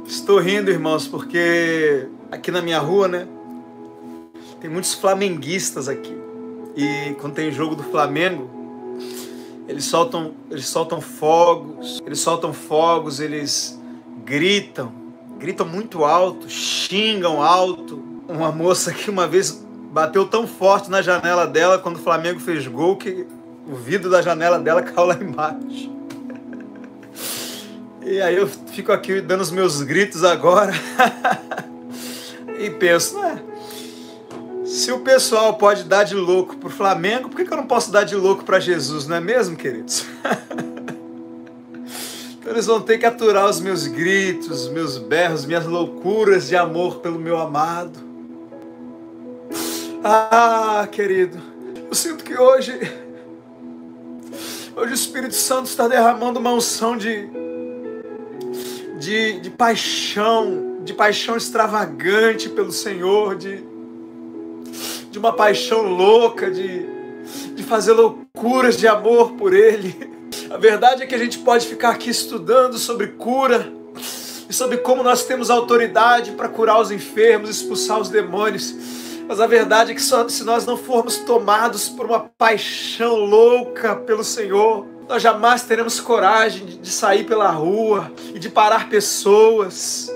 Estou rindo, irmãos, porque aqui na minha rua, né, tem muitos flamenguistas aqui. E quando tem jogo do Flamengo, eles soltam fogos, eles gritam muito alto, xingam alto. Uma moça que uma vez bateu tão forte na janela dela quando o Flamengo fez gol que o vidro da janela dela caiu lá embaixo. E aí eu fico aqui dando os meus gritos agora e penso, se o pessoal pode dar de louco pro Flamengo, por que eu não posso dar de louco para Jesus, não é mesmo, queridos? Então eles vão ter que aturar os meus gritos, meus berros, minhas loucuras de amor pelo meu amado. Ah, querido, eu sinto que hoje o Espírito Santo está derramando uma unção de paixão extravagante pelo Senhor, de uma paixão louca, de fazer loucuras de amor por Ele. A verdade é que a gente pode ficar aqui estudando sobre cura e sobre como nós temos autoridade para curar os enfermos, expulsar os demônios. Mas a verdade é que só se nós não formos tomados por uma paixão louca pelo Senhor, nós jamais teremos coragem de sair pela rua e de parar pessoas,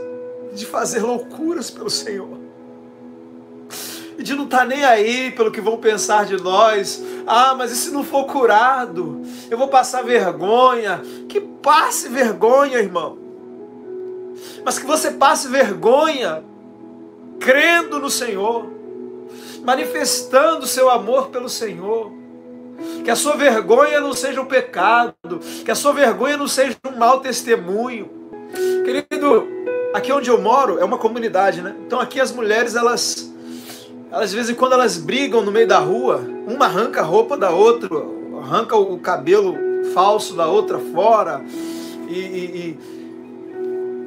de fazer loucuras pelo Senhor. E de não estar nem aí pelo que vão pensar de nós. Ah, mas e se não for curado? Eu vou passar vergonha. Que passe vergonha, irmão. Mas que você passe vergonha crendo no Senhor, manifestando o seu amor pelo Senhor. Que a sua vergonha não seja um pecado, que a sua vergonha não seja um mau testemunho. Querido, aqui onde eu moro é uma comunidade, né? Então aqui as mulheres, elas de vez em quando elas brigam no meio da rua, uma arranca a roupa da outra, arranca o cabelo falso da outra fora, e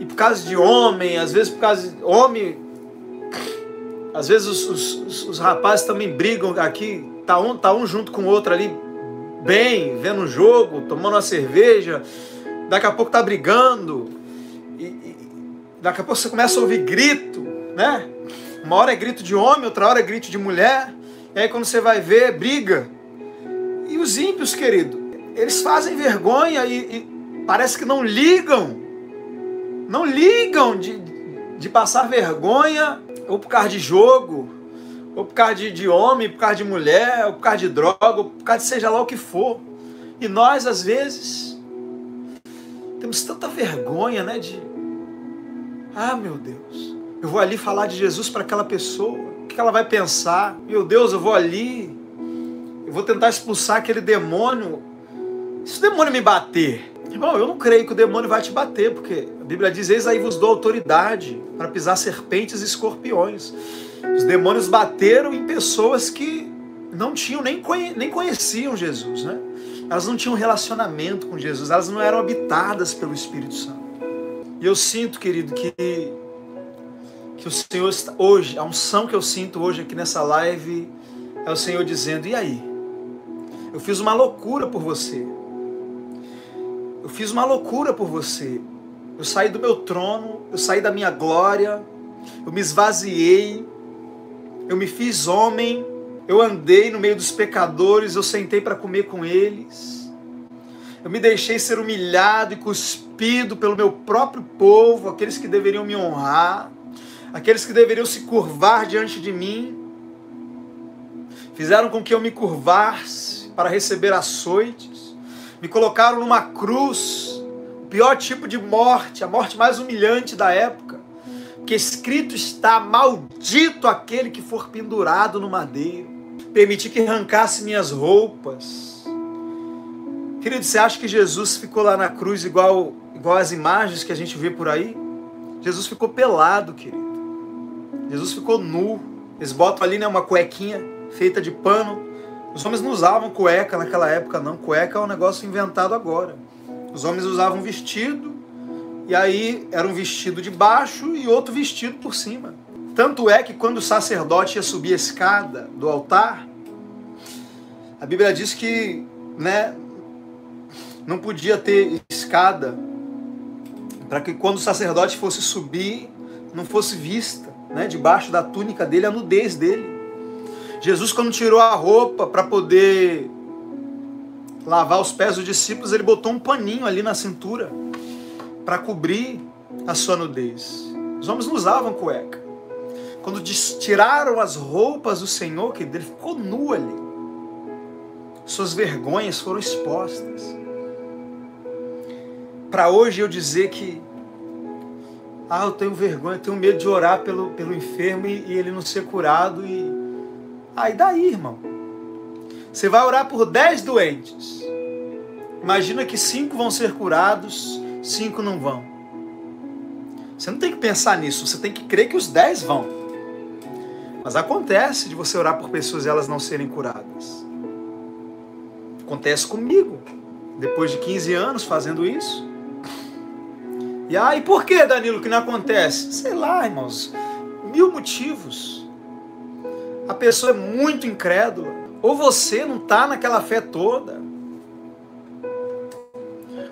por causa de homem, às vezes por causa de homem, às vezes os rapazes também brigam aqui, tá um junto com o outro ali, bem, vendo um jogo, tomando uma cerveja, daqui a pouco tá brigando, e daqui a pouco você começa a ouvir grito, né? Uma hora é grito de homem, outra hora é grito de mulher, e aí quando você vai ver, briga. E os ímpios, querido, eles fazem vergonha e parece que não ligam de passar vergonha, ou por causa de jogo, ou por causa de homem, por causa de mulher, ou por causa de droga, ou por causa de seja lá o que for. E nós, às vezes, temos tanta vergonha, né, meu Deus, eu vou ali falar de Jesus para aquela pessoa, o que ela vai pensar? Meu Deus, eu vou ali, eu vou tentar expulsar aquele demônio. Se o demônio me bater, irmão, eu não creio que o demônio vai te bater, porque a Bíblia diz, eis aí vos dou autoridade para pisar serpentes e escorpiões. Os demônios bateram em pessoas que não tinham, nem conheciam Jesus, né? Elas não tinham relacionamento com Jesus, elas não eram habitadas pelo Espírito Santo. E eu sinto, querido, que o Senhor está, hoje, a unção que eu sinto hoje aqui nessa live, é o Senhor dizendo, e aí? Eu fiz uma loucura por você. Eu fiz uma loucura por você. Eu saí do meu trono, eu saí da minha glória, eu me esvaziei, eu me fiz homem, eu andei no meio dos pecadores, eu sentei para comer com eles, eu me deixei ser humilhado e cuspido pelo meu próprio povo, aqueles que deveriam me honrar, aqueles que deveriam se curvar diante de mim, fizeram com que eu me curvasse para receber açoites, me colocaram numa cruz, o pior tipo de morte, a morte mais humilhante da época, porque escrito está, maldito aquele que for pendurado no madeiro, permiti que arrancasse minhas roupas. Querido, você acha que Jesus ficou lá na cruz igual as imagens que a gente vê por aí? Jesus ficou pelado, querido. Jesus ficou nu. Eles botam ali, né, uma cuequinha feita de pano. Os homens não usavam cueca naquela época, não. Cueca é um negócio inventado agora. Os homens usavam vestido, e aí era um vestido de baixo e outro vestido por cima. Tanto é que quando o sacerdote ia subir a escada do altar, a Bíblia diz que, né, não podia ter escada, para que quando o sacerdote fosse subir, não fosse vista, né, debaixo da túnica dele, a nudez dele. Jesus, quando tirou a roupa para poder lavar os pés dos discípulos, ele botou um paninho ali na cintura para cobrir a sua nudez. Os homens não usavam cueca. Quando tiraram as roupas do Senhor, que ele ficou nu ali. Suas vergonhas foram expostas. Para hoje eu dizer que eu tenho vergonha, eu tenho medo de orar pelo enfermo e ele não ser curado. E daí, irmão? Você vai orar por 10 doentes. Imagina que 5 vão ser curados, 5 não vão. Você não tem que pensar nisso, você tem que crer que os 10 vão. Mas acontece de você orar por pessoas e elas não serem curadas. Acontece comigo, depois de 15 anos fazendo isso. E por que, Danilo, que não acontece? Sei lá, irmãos, 1000 motivos. A pessoa é muito incrédula. Ou você não está naquela fé toda.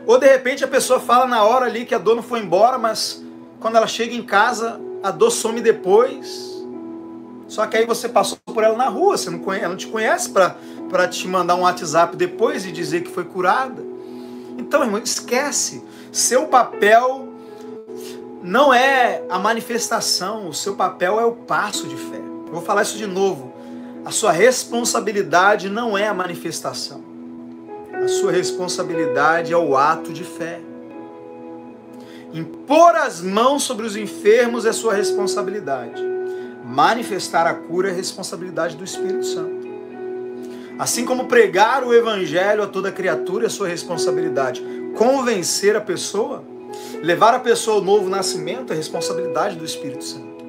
Ou de repente a pessoa fala na hora ali que a dor não foi embora, mas quando ela chega em casa, a dor some depois. Só que aí você passou por ela na rua, ela não te conhece para te mandar um WhatsApp depois e dizer que foi curada. Então, irmão, esquece. Seu papel não é a manifestação, o seu papel é o passo de fé. Eu vou falar isso de novo. A sua responsabilidade não é a manifestação. A sua responsabilidade é o ato de fé. Impor as mãos sobre os enfermos é sua responsabilidade. Manifestar a cura é responsabilidade do Espírito Santo. Assim como pregar o Evangelho a toda criatura é sua responsabilidade. Convencer a pessoa, levar a pessoa ao novo nascimento é responsabilidade do Espírito Santo.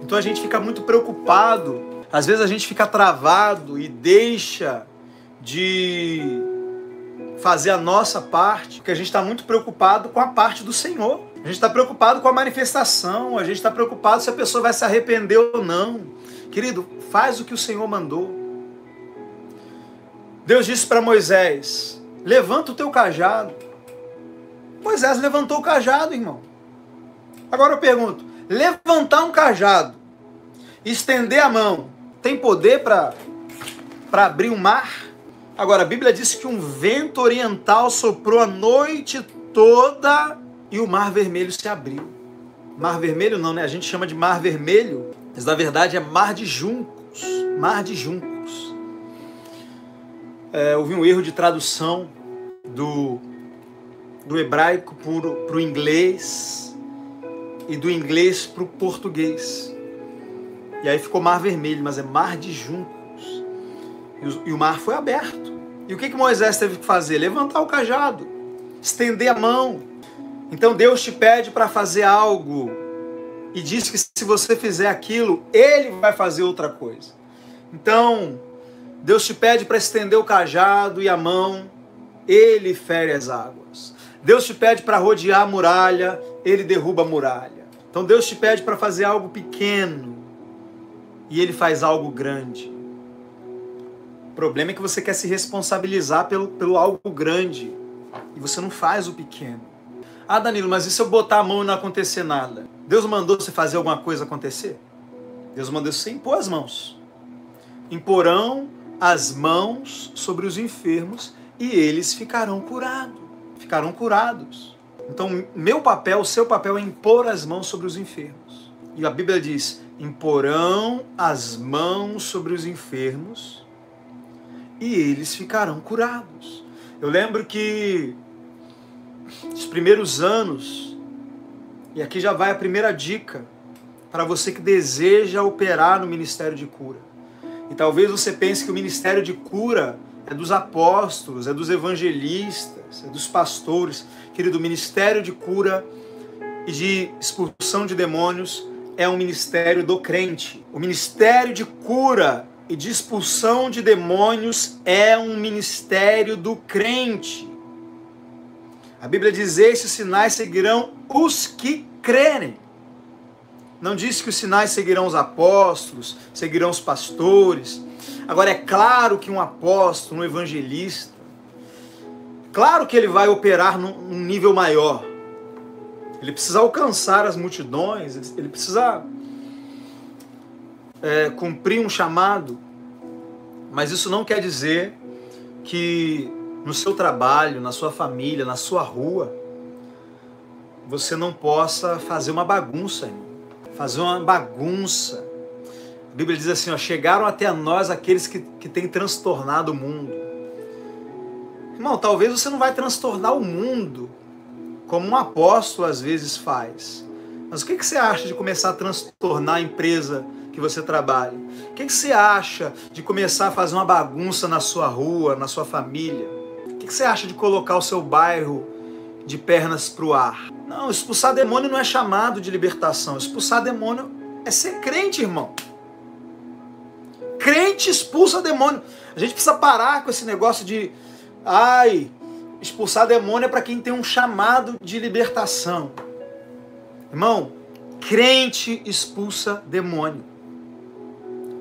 Então a gente fica muito preocupado, às vezes a gente fica travado e deixa de fazer a nossa parte, porque a gente está muito preocupado com a parte do Senhor. A gente está preocupado com a manifestação, a gente está preocupado se a pessoa vai se arrepender ou não. Querido, faz o que o Senhor mandou. Deus disse para Moisés, levanta o teu cajado. Moisés levantou o cajado, irmão. Agora eu pergunto, levantar um cajado, estender a mão, tem poder para abrir o mar? Agora, a Bíblia diz que um vento oriental soprou a noite toda e o Mar Vermelho se abriu. Mar Vermelho não, né? A gente chama de Mar Vermelho, mas na verdade é Mar de Juncos. Mar de Juncos. Houve um erro de tradução do hebraico para o inglês e do inglês para o português. E aí ficou Mar Vermelho, mas é Mar de Juncos. E o mar foi aberto. E o que Moisés teve que fazer? Levantar o cajado, estender a mão. Então Deus te pede para fazer algo e diz que se você fizer aquilo, Ele vai fazer outra coisa. Então, Deus te pede para estender o cajado e a mão, Ele fere as águas. Deus te pede para rodear a muralha, Ele derruba a muralha. Então Deus te pede para fazer algo pequeno e Ele faz algo grande. O problema é que você quer se responsabilizar pelo algo grande e você não faz o pequeno. Danilo, mas e se eu botar a mão e não acontecer nada? Deus mandou você fazer alguma coisa acontecer? Deus mandou você impor as mãos. Imporão as mãos sobre os enfermos e eles ficarão curados. Ficarão curados. Então, meu papel, o seu papel é impor as mãos sobre os enfermos. E a Bíblia diz, imporão as mãos sobre os enfermos e eles ficarão curados. Eu lembro que os primeiros anos, e aqui já vai a primeira dica para você que deseja operar no ministério de cura. E talvez você pense que o ministério de cura é dos apóstolos, é dos evangelistas, é dos pastores. Querido, o ministério de cura e de expulsão de demônios é um ministério do crente. O ministério de cura e de expulsão de demônios é um ministério do crente. A Bíblia diz, esses sinais seguirão os que crerem. Não diz que os sinais seguirão os apóstolos, seguirão os pastores. Agora, é claro que um apóstolo, um evangelista, Claro que ele vai operar num nível maior. Ele precisa alcançar as multidões, ele precisa cumprir um chamado. Mas isso não quer dizer que no seu trabalho, na sua família, na sua rua, você não possa fazer uma bagunça, irmão. Fazer uma bagunça. A Bíblia diz assim, ó, chegaram até nós aqueles que têm transtornado o mundo. Irmão, talvez você não vai transtornar o mundo como um apóstolo às vezes faz. Mas o que você acha de começar a transtornar a empresa que você trabalha? O que você acha de começar a fazer uma bagunça na sua rua, na sua família? O que você acha de colocar o seu bairro de pernas para o ar? Não, expulsar demônio não é chamado de libertação. Expulsar demônio é ser crente, irmão. Crente expulsa demônio. A gente precisa parar com esse negócio de expulsar demônio é para quem tem um chamado de libertação. Irmão, crente expulsa demônio.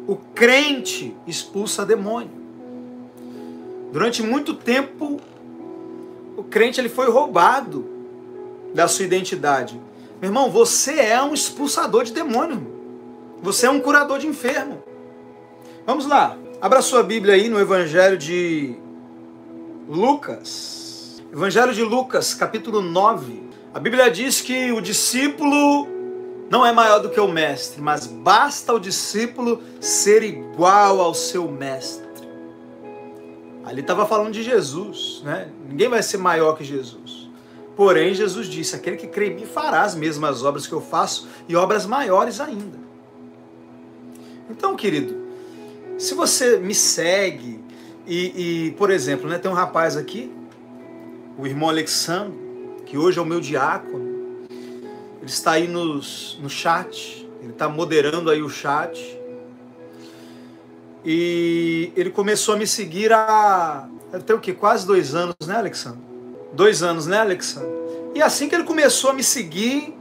O crente expulsa demônio. Durante muito tempo, o crente ele foi roubado da sua identidade. Meu irmão, você é um expulsador de demônio. Irmão. Você é um curador de enfermo. Vamos lá. Abra sua Bíblia aí no Evangelho de Lucas. Evangelho de Lucas, capítulo 9. A Bíblia diz que o discípulo não é maior do que o mestre, mas basta o discípulo ser igual ao seu mestre. Ali estava falando de Jesus, né? Ninguém vai ser maior que Jesus. Porém, Jesus disse, aquele que crê em mim fará as mesmas obras que eu faço e obras maiores ainda. Então, querido, se você me segue por exemplo, né, tem um rapaz aqui, o irmão Alexandre, que hoje é o meu diácono, ele está aí no chat, ele está moderando aí o chat, e ele começou a me seguir deve ter o quê? Quase 2 anos, né, Alexandre? 2 anos, né, Alexandre? E assim que ele começou a me seguir,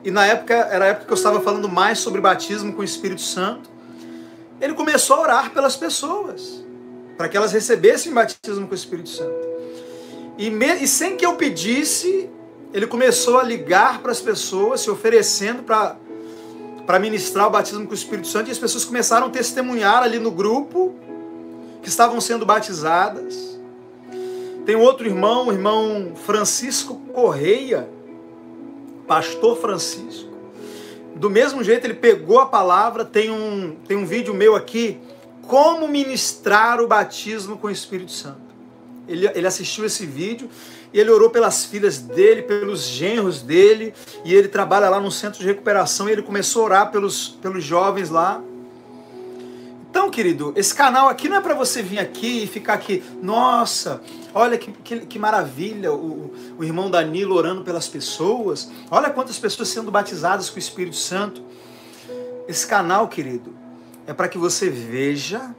e na época, era a época que eu estava falando mais sobre batismo com o Espírito Santo, ele começou a orar pelas pessoas, para que elas recebessem batismo com o Espírito Santo. E sem que eu pedisse, ele começou a ligar para as pessoas, se oferecendo para ministrar o batismo com o Espírito Santo, e as pessoas começaram a testemunhar ali no grupo, que estavam sendo batizadas. Tem outro irmão, o irmão Francisco Correia, pastor Francisco. Do mesmo jeito, ele pegou a palavra, tem um vídeo meu aqui, como ministrar o batismo com o Espírito Santo. Ele assistiu esse vídeo e ele orou pelas filhas dele, pelos genros dele, e ele trabalha lá no centro de recuperação e ele começou a orar pelos jovens lá. Então, querido, esse canal aqui não é para você vir aqui e ficar aqui, nossa, olha que maravilha, o irmão Danilo orando pelas pessoas, olha quantas pessoas sendo batizadas com o Espírito Santo. Esse canal, querido, é para que você veja,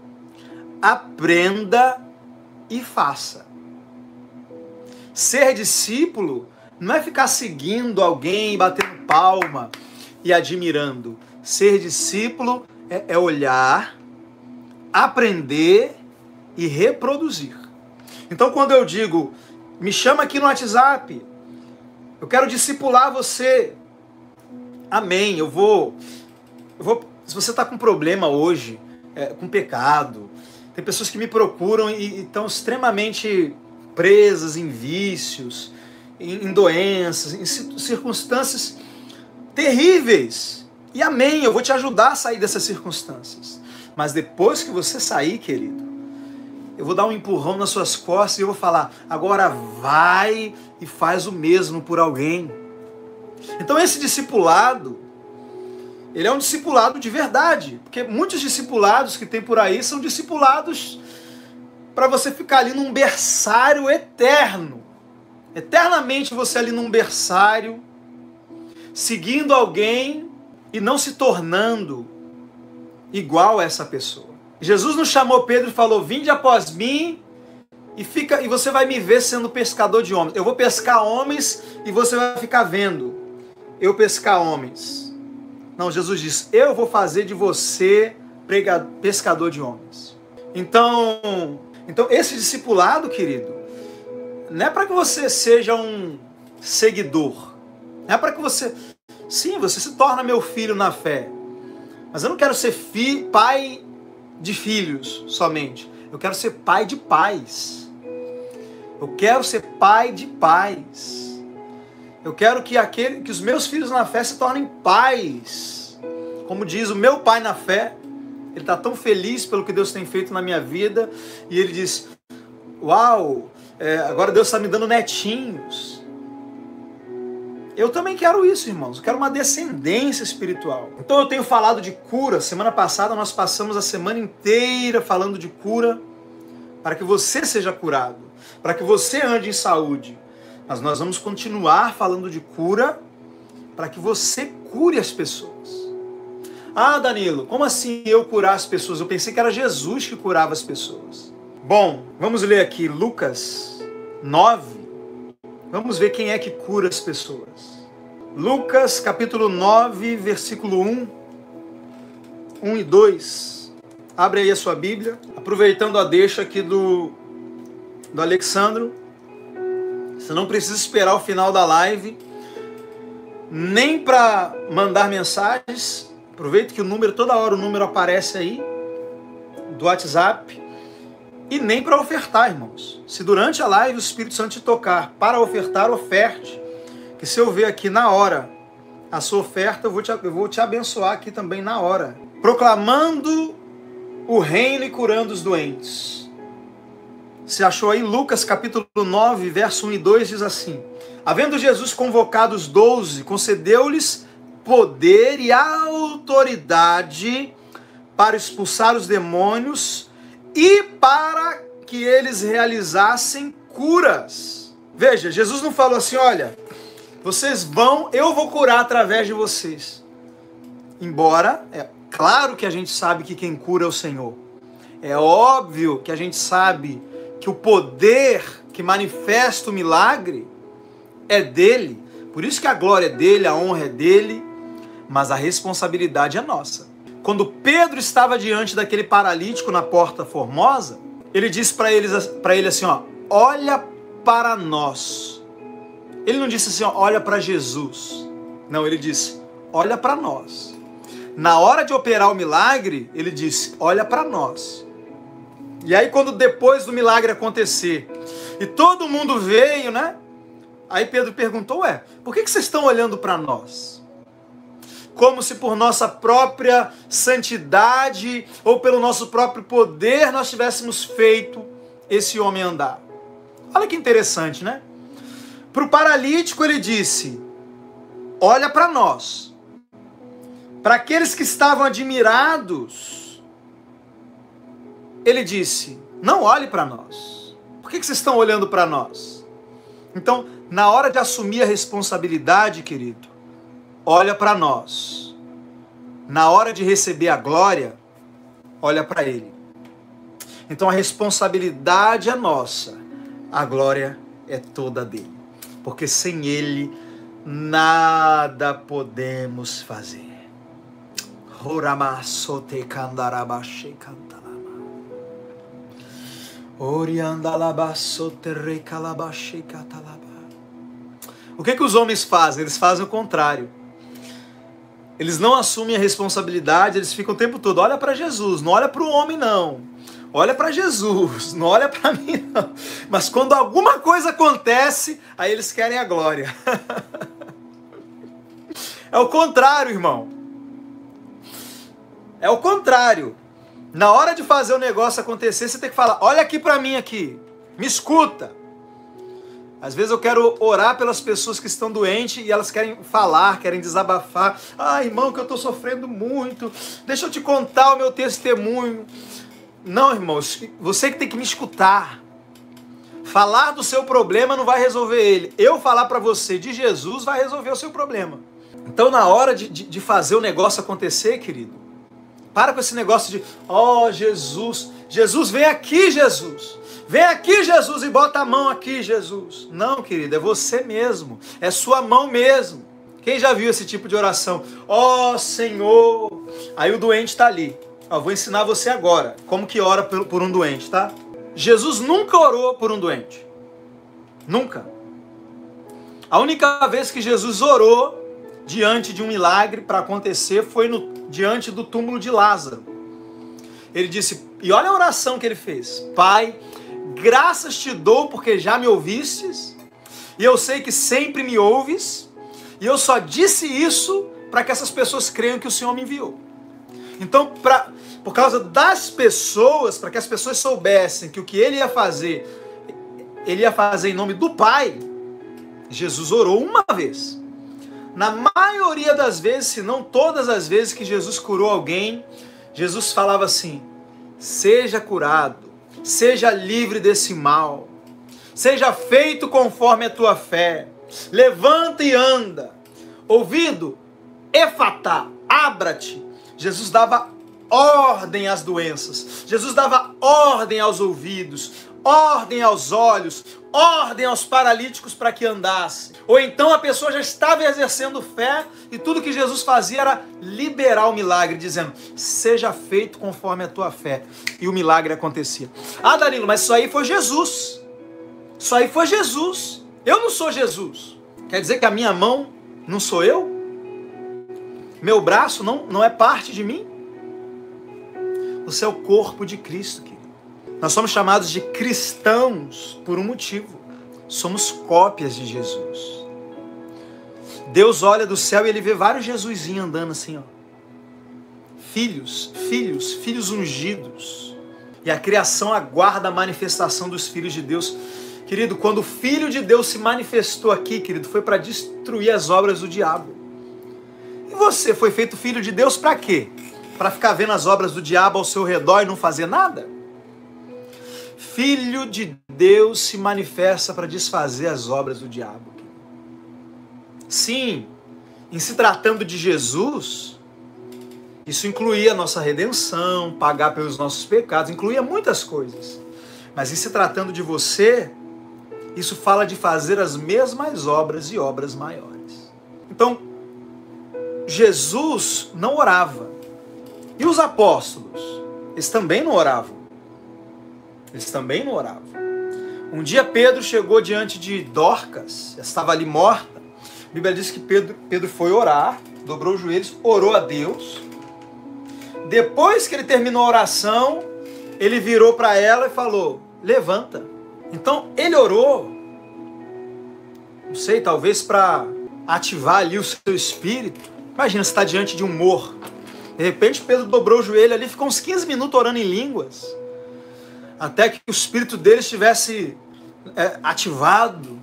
aprenda e faça. Ser discípulo não é ficar seguindo alguém, batendo palma e admirando. Ser discípulo é olhar, aprender e reproduzir. Então, quando eu digo, me chama aqui no WhatsApp, eu quero discipular você. Amém. Eu vou. Se você está com problema hoje, com pecado, tem pessoas que me procuram e estão extremamente presas em vícios, em doenças, em circunstâncias terríveis. E amém, eu vou te ajudar a sair dessas circunstâncias. Mas depois que você sair, querido, eu vou dar um empurrão nas suas costas e eu vou falar, agora vai e faz o mesmo por alguém. Então esse discipulado, ele é um discipulado de verdade, porque muitos discipulados que tem por aí são discipulados para você ficar ali num berçário eterno. Eternamente você ali num berçário, seguindo alguém e não se tornando igual a essa pessoa. Jesus nos chamou Pedro e falou, vinde após mim e você vai me ver sendo pescador de homens. Eu vou pescar homens e você vai ficar vendo eu pescar homens. Não, Jesus diz, eu vou fazer de você pescador de homens. Então esse discipulado, querido, não é para que você seja um seguidor. Não é para que você... Sim, você se torna meu filho na fé. Mas eu não quero ser pai de filhos somente. Eu quero ser pai de pais. Eu quero ser pai de pais. Eu quero que os meus filhos na fé se tornem pais. Como diz o meu pai na fé, ele está tão feliz pelo que Deus tem feito na minha vida. E ele diz, uau, agora Deus está me dando netinhos. Eu também quero isso, irmãos. Eu quero uma descendência espiritual. Então eu tenho falado de cura. Semana passada nós passamos a semana inteira falando de cura para que você seja curado, para que você ande em saúde. Mas nós vamos continuar falando de cura para que você cure as pessoas. Ah, Danilo, como assim eu curar as pessoas? Eu pensei que era Jesus que curava as pessoas. Bom, vamos ler aqui Lucas 9. Vamos ver quem é que cura as pessoas. Lucas capítulo 9, versículo 1 e 2. Abre aí a sua Bíblia. Aproveitando a deixa aqui do Alexandro. Você não precisa esperar o final da live, nem para mandar mensagens. Aproveita que toda hora o número aparece aí, do WhatsApp. E nem para ofertar, irmãos. Se durante a live o Espírito Santo te tocar para ofertar, oferte. Que se eu ver aqui na hora a sua oferta, eu vou te abençoar aqui também na hora. Proclamando o reino e curando os doentes. Você achou aí? Lucas capítulo 9, verso 1 e 2 diz assim: havendo Jesus convocado os 12, concedeu-lhes poder e autoridade para expulsar os demônios e para que eles realizassem curas. Veja, Jesus não falou assim, olha, vocês vão, eu vou curar através de vocês. Embora, é claro que a gente sabe que quem cura é o Senhor. É óbvio que a gente sabe que o poder que manifesta o milagre é dele. Por isso que a glória é dele, a honra é dele, mas a responsabilidade é nossa. Quando Pedro estava diante daquele paralítico na Porta Formosa, ele disse para ele assim, ó, olha para nós. Ele não disse assim, ó, olha para Jesus. Não, ele disse, olha para nós. Na hora de operar o milagre, ele disse, olha para nós. E aí quando depois do milagre acontecer, e todo mundo veio, né? Aí Pedro perguntou, por que vocês estão olhando para nós? Como se por nossa própria santidade ou pelo nosso próprio poder nós tivéssemos feito esse homem andar. Olha que interessante, né? Para o paralítico ele disse, olha para nós. Para aqueles que estavam admirados, ele disse, não olhe para nós. Por que vocês estão olhando para nós? Então, na hora de assumir a responsabilidade, querido, olha para nós. Na hora de receber a glória, olha para ele. Então a responsabilidade é nossa. A glória é toda dele. Porque sem ele, nada podemos fazer. O que os homens fazem? Eles fazem o contrário. Eles não assumem a responsabilidade, eles ficam o tempo todo, olha para Jesus, não olha para o homem não. Olha para Jesus, não olha para mim não. Mas quando alguma coisa acontece, aí eles querem a glória. É o contrário, irmão. É o contrário. Na hora de fazer o negócio acontecer, você tem que falar, olha aqui para mim aqui, me escuta. Às vezes eu quero orar pelas pessoas que estão doentes e elas querem falar, querem desabafar. Ah, irmão, que eu estou sofrendo muito. Deixa eu te contar o meu testemunho. Não, irmãos, você que tem que me escutar. Falar do seu problema não vai resolver ele. Eu falar para você de Jesus vai resolver o seu problema. Então, na hora de fazer o negócio acontecer, querido, para com esse negócio de, Jesus. Jesus, vem aqui, Jesus. Vem aqui, Jesus, e bota a mão aqui, Jesus. Não, querido, é você mesmo. É sua mão mesmo. Quem já viu esse tipo de oração? Senhor. Aí o doente está ali. Vou ensinar você agora como que ora por um doente, tá? Jesus nunca orou por um doente. Nunca. A única vez que Jesus orou diante de um milagre para acontecer foi diante do túmulo de Lázaro. Ele disse, e olha a oração que ele fez: Pai, graças te dou porque já me ouvistes, e eu sei que sempre me ouves, e eu só disse isso para que essas pessoas creiam que o Senhor me enviou. Então, por causa das pessoas, para que as pessoas soubessem que o que ele ia fazer em nome do Pai, Jesus orou uma vez. Na maioria das vezes, se não todas as vezes que Jesus curou alguém, Jesus falava assim: seja curado, seja livre desse mal, seja feito conforme a tua fé, levanta e anda. Ouvido, efatá, abra-te. Jesus dava ordem às doenças, Jesus dava ordem aos ouvidos, ordem aos olhos, ordem aos paralíticos para que andasse. Ou então a pessoa já estava exercendo fé e tudo que Jesus fazia era liberar o milagre, dizendo: seja feito conforme a tua fé. E o milagre acontecia. Ah, Danilo, mas isso aí foi Jesus. Isso aí foi Jesus. Eu não sou Jesus. Quer dizer que a minha mão não sou eu? Meu braço não é parte de mim? Você é o corpo de Cristo, querido. Nós somos chamados de cristãos por um motivo. Somos cópias de Jesus. Deus olha do céu e ele vê vários Jesusinhos andando assim, ó. Filhos ungidos. E a criação aguarda a manifestação dos filhos de Deus. Querido, quando o Filho de Deus se manifestou aqui, querido, foi para destruir as obras do diabo. E você foi feito filho de Deus para quê? Para ficar vendo as obras do diabo ao seu redor e não fazer nada? Filho de Deus se manifesta para desfazer as obras do diabo. Sim, em se tratando de Jesus, isso incluía a nossa redenção, pagar pelos nossos pecados, incluía muitas coisas. Mas em se tratando de você, isso fala de fazer as mesmas obras e obras maiores. Então, Jesus não orava. E os apóstolos? Eles também não oravam. Um dia Pedro chegou diante de Dorcas, estava ali morta. A Bíblia diz que Pedro foi orar, dobrou os joelhos, orou a Deus. Depois que ele terminou a oração, ele virou para ela e falou: levanta. Então ele orou, não sei, talvez para ativar ali o seu espírito. Imagina, você está diante de um morto. De repente Pedro dobrou o joelho ali, ficou uns 15 minutos orando em línguas, até que o espírito dele estivesse ativado,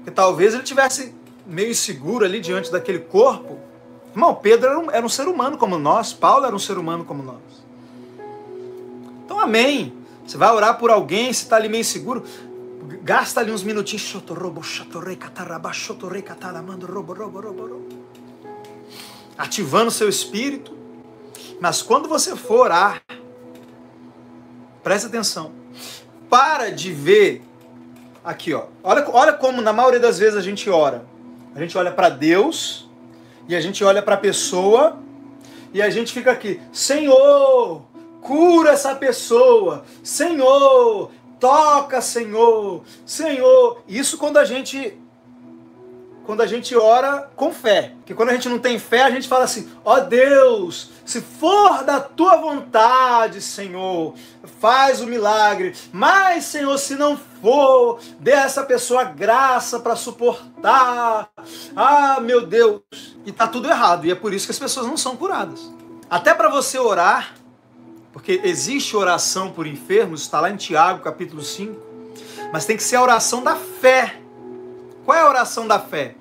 que talvez ele estivesse meio inseguro ali diante daquele corpo. Irmão, Pedro era um ser humano como nós, Paulo era um ser humano como nós. Então, amém. Você vai orar por alguém, você está ali meio inseguro, gasta ali uns minutinhos, ativando o seu espírito. Mas quando você for orar, presta atenção, para de ver aqui, ó. Olha como na maioria das vezes a gente ora. A gente olha para Deus e a gente olha para a pessoa e a gente fica aqui: Senhor, cura essa pessoa, Senhor, toca, Senhor, Senhor. Isso quando a gente ora com fé. Porque quando a gente não tem fé, a gente fala assim: ó Deus, se for da tua vontade, Senhor, faz o milagre. Mas, Senhor, se não for, dê a essa pessoa graça para suportar. Ah, meu Deus. E tá tudo errado. E é por isso que as pessoas não são curadas. Até para você orar, porque existe oração por enfermos, está lá em Tiago, capítulo 5, mas tem que ser a oração da fé. Qual é a oração da fé?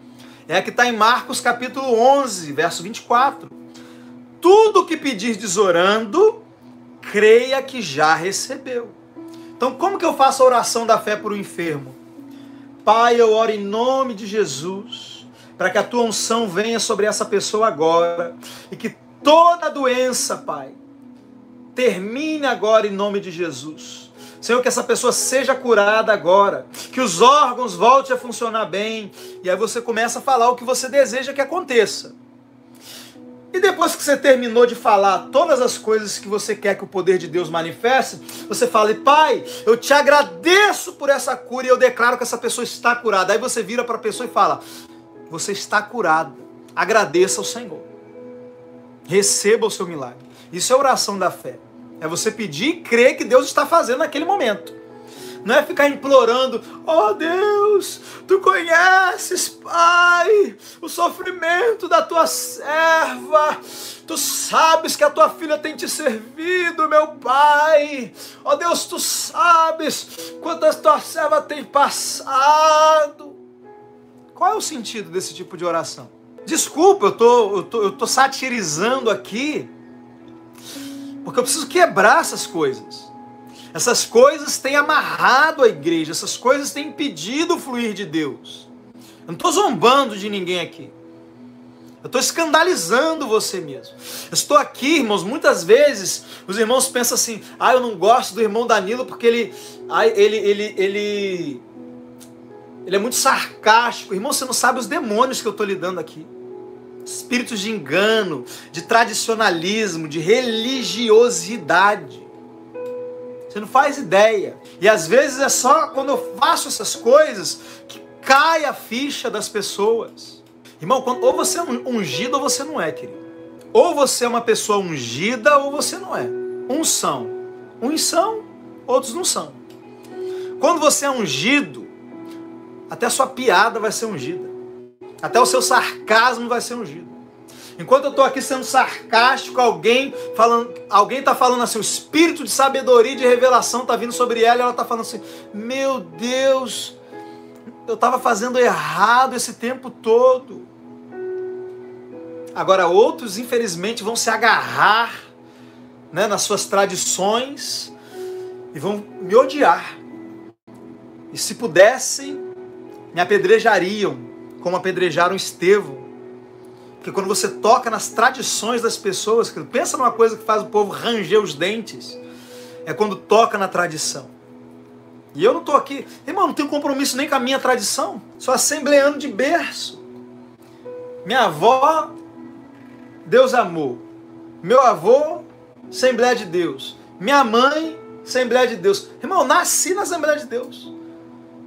É a que está em Marcos capítulo 11, verso 24. Tudo que pedirdes orando, creia que já recebeu. Então, como que eu faço a oração da fé por um enfermo? Pai, eu oro em nome de Jesus, para que a tua unção venha sobre essa pessoa agora, e que toda doença, Pai, termine agora em nome de Jesus. Senhor, que essa pessoa seja curada agora, que os órgãos voltem a funcionar bem, e aí você começa a falar o que você deseja que aconteça. E depois que você terminou de falar todas as coisas que você quer que o poder de Deus manifeste, você fala: Pai, eu te agradeço por essa cura e eu declaro que essa pessoa está curada. Aí você vira para a pessoa e fala: você está curada, agradeça ao Senhor, receba o seu milagre. Isso é oração da fé, é você pedir e crer que Deus está fazendo naquele momento. Não é ficar implorando: oh Deus, tu conheces, Pai, o sofrimento da tua serva, tu sabes que a tua filha tem te servido, meu Pai, oh Deus, tu sabes quantas tua serva tem passado. Qual é o sentido desse tipo de oração? Desculpa, eu tô satirizando aqui, porque eu preciso quebrar essas coisas. Essas coisas têm amarrado a igreja, essas coisas têm impedido o fluir de Deus. Eu não estou zombando de ninguém aqui. Eu estou escandalizando você mesmo. Eu estou aqui, irmãos, muitas vezes os irmãos pensam assim: eu não gosto do irmão Danilo porque ele é muito sarcástico. Irmão, você não sabe os demônios que eu estou lidando aqui. Espíritos de engano, de tradicionalismo, de religiosidade. Você não faz ideia. E às vezes é só quando eu faço essas coisas que cai a ficha das pessoas. Irmão, ou você é ungido ou você não é, querido. Ou você é uma pessoa ungida ou você não é. Uns são, outros não são. Quando você é ungido, até a sua piada vai ser ungida. Até o seu sarcasmo vai ser ungido. Enquanto eu estou aqui sendo sarcástico, alguém está falando assim, o espírito de sabedoria e de revelação está vindo sobre ela, e ela está falando assim: meu Deus, eu estava fazendo errado esse tempo todo. Agora outros, infelizmente, vão se agarrar, né, nas suas tradições e vão me odiar. E se pudessem, me apedrejariam, como apedrejaram Estevão. Porque quando você toca nas tradições das pessoas, pensa numa coisa que faz o povo ranger os dentes, é quando toca na tradição. E eu não estou aqui, irmão, não tenho compromisso nem com a minha tradição, sou assembleano de berço. Minha avó, Deus amou. Meu avô, Assembleia de Deus. Minha mãe, Assembleia de Deus. Irmão, eu nasci na Assembleia de Deus.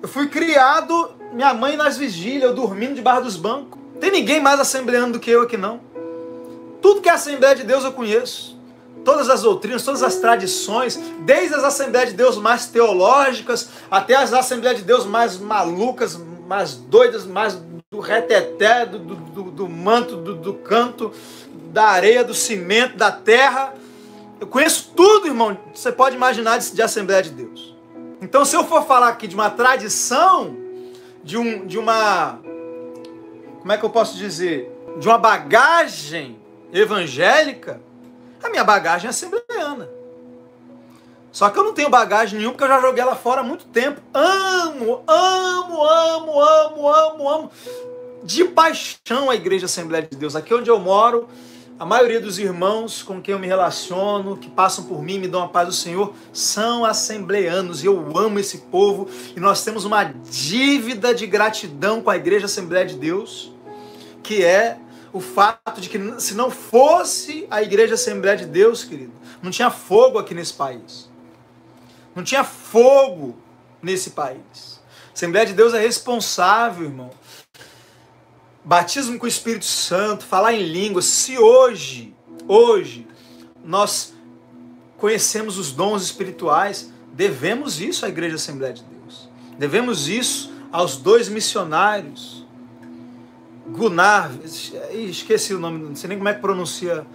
Eu fui criado, minha mãe nas vigílias, eu dormindo debaixo dos bancos. Tem ninguém mais assembleando do que eu aqui, não. Tudo que é Assembleia de Deus eu conheço. Todas as doutrinas, todas as tradições, desde as Assembleias de Deus mais teológicas, até as Assembleias de Deus mais malucas, mais doidas, mais do reteté, do manto, do canto, da areia, do cimento, da terra. Eu conheço tudo, irmão, você pode imaginar de Assembleia de Deus. Então, se eu for falar aqui de uma tradição, de uma... como é que eu posso dizer? De uma bagagem evangélica, a minha bagagem é assembleiana. Só que eu não tenho bagagem nenhuma, porque eu já joguei ela fora há muito tempo. Amo de paixão a Igreja Assembleia de Deus. Aqui onde eu moro, a maioria dos irmãos com quem eu me relaciono, que passam por mim, me dão a paz do Senhor, são assembleanos. E eu amo esse povo. E nós temos uma dívida de gratidão com a Igreja Assembleia de Deus, que é o fato de que se não fosse a Igreja Assembleia de Deus, querido, não tinha fogo aqui nesse país. Não tinha fogo nesse país. A Assembleia de Deus é responsável, irmão. Batismo com o Espírito Santo, falar em línguas. Se hoje nós conhecemos os dons espirituais, devemos isso à Igreja Assembleia de Deus. Devemos isso aos 2 missionários. Gunnar, esqueci o nome, não sei nem como é que pronuncia.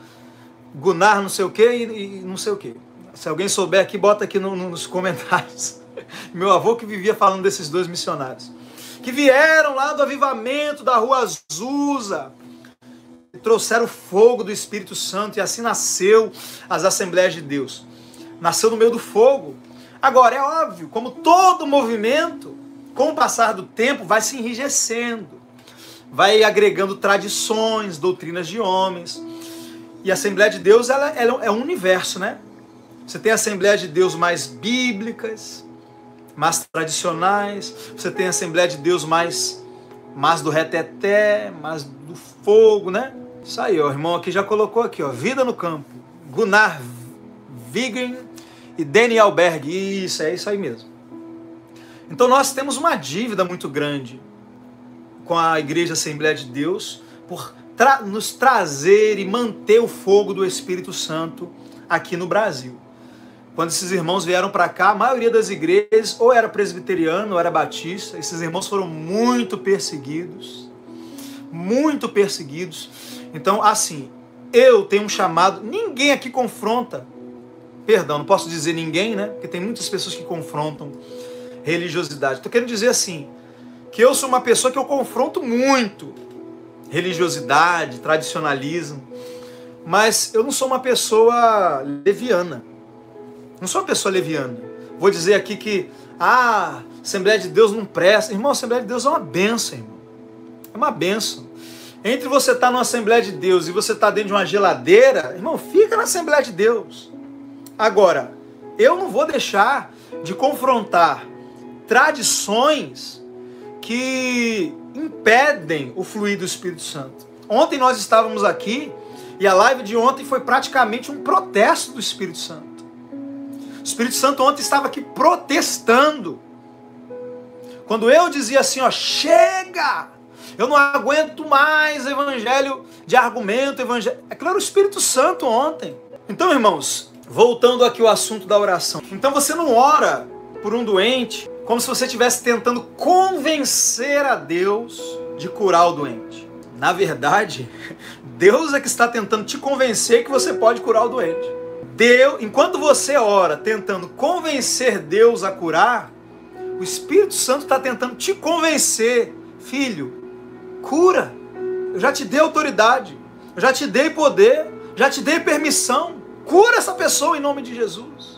Gunnar não sei o que e não sei o que. Se alguém souber aqui, bota aqui nos comentários. Meu avô que vivia falando desses 2 missionários. Que vieram lá do avivamento da Rua Azusa. E trouxeram o fogo do Espírito Santo. E assim nasceu as Assembleias de Deus. Nasceu no meio do fogo. Agora, é óbvio, como todo movimento, com o passar do tempo, vai se enrijecendo. Vai agregando tradições, doutrinas de homens. E a Assembleia de Deus ela é um universo, né? Você tem a Assembleia de Deus mais bíblicas, mais tradicionais. Você tem a Assembleia de Deus mais do reteté, mais do fogo, né? Isso aí, ó, o irmão aqui já colocou aqui, ó, Vida no Campo, Gunnar Wiggen e Daniel Berg. Isso, é isso aí mesmo. Então nós temos uma dívida muito grande com a Igreja Assembleia de Deus por nos trazer e manter o fogo do Espírito Santo aqui no Brasil. Quando esses irmãos vieram para cá, a maioria das igrejas ou era presbiteriana ou era batista. Esses irmãos foram muito perseguidos. Muito perseguidos. Então, assim, eu tenho um chamado. Ninguém aqui confronta. Perdão, não posso dizer ninguém, né? Porque tem muitas pessoas que confrontam religiosidade. Estou querendo dizer assim, que eu sou uma pessoa que eu confronto muito religiosidade, tradicionalismo. Mas eu não sou uma pessoa leviana. Não sou uma pessoa leviana. Vou dizer aqui que Assembleia de Deus não presta. Irmão, a Assembleia de Deus é uma bênção, irmão. É uma bênção. Entre você estar numa Assembleia de Deus e você estar dentro de uma geladeira, irmão, fica na Assembleia de Deus. Agora, eu não vou deixar de confrontar tradições que impedem o fluir do Espírito Santo. Ontem nós estávamos aqui e a live de ontem foi praticamente um protesto do Espírito Santo. O Espírito Santo ontem estava aqui protestando. Quando eu dizia assim, ó, chega! Eu não aguento mais evangelho de argumento, evangelho... É claro, o Espírito Santo ontem. Então, irmãos, voltando aqui ao assunto da oração. Então você não ora por um doente como se você estivesse tentando convencer a Deus de curar o doente. Na verdade, Deus é que está tentando te convencer que você pode curar o doente. Deus, enquanto você ora tentando convencer Deus a curar, o Espírito Santo está tentando te convencer, filho, cura. Eu já te dei autoridade, eu já te dei poder, já te dei permissão. Cura essa pessoa em nome de Jesus.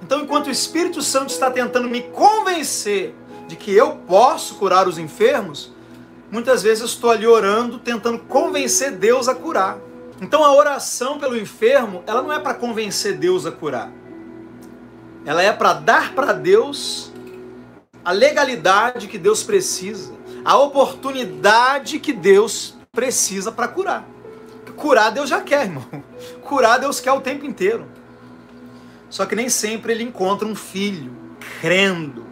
Então, enquanto o Espírito Santo está tentando me convencer de que eu posso curar os enfermos, muitas vezes eu estou ali orando, tentando convencer Deus a curar. Então a oração pelo enfermo, ela não é para convencer Deus a curar. Ela é para dar para Deus a legalidade que Deus precisa, a oportunidade que Deus precisa para curar. Curar Deus já quer, irmão. Curar Deus quer o tempo inteiro. Só que nem sempre Ele encontra um filho crendo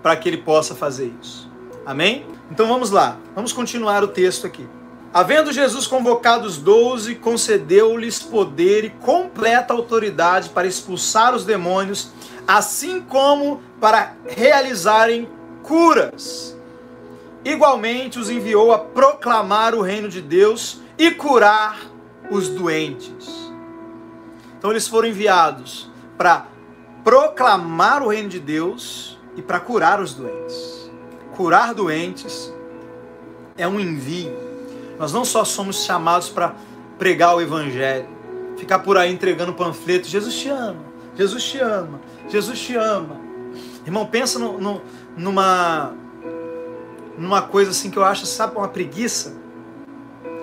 para que Ele possa fazer isso. Amém? Então vamos lá, vamos continuar o texto aqui. Havendo Jesus convocado os 12, concedeu-lhes poder e completa autoridade para expulsar os demônios, assim como para realizarem curas. Igualmente os enviou a proclamar o reino de Deus e curar os doentes. Então eles foram enviados para proclamar o reino de Deus e para curar os doentes. Curar doentes é um envio. Nós não só somos chamados para pregar o evangelho, ficar por aí entregando panfletos, Jesus te ama, Jesus te ama, Jesus te ama. Irmão, pensa numa coisa assim que eu acho, sabe, uma preguiça.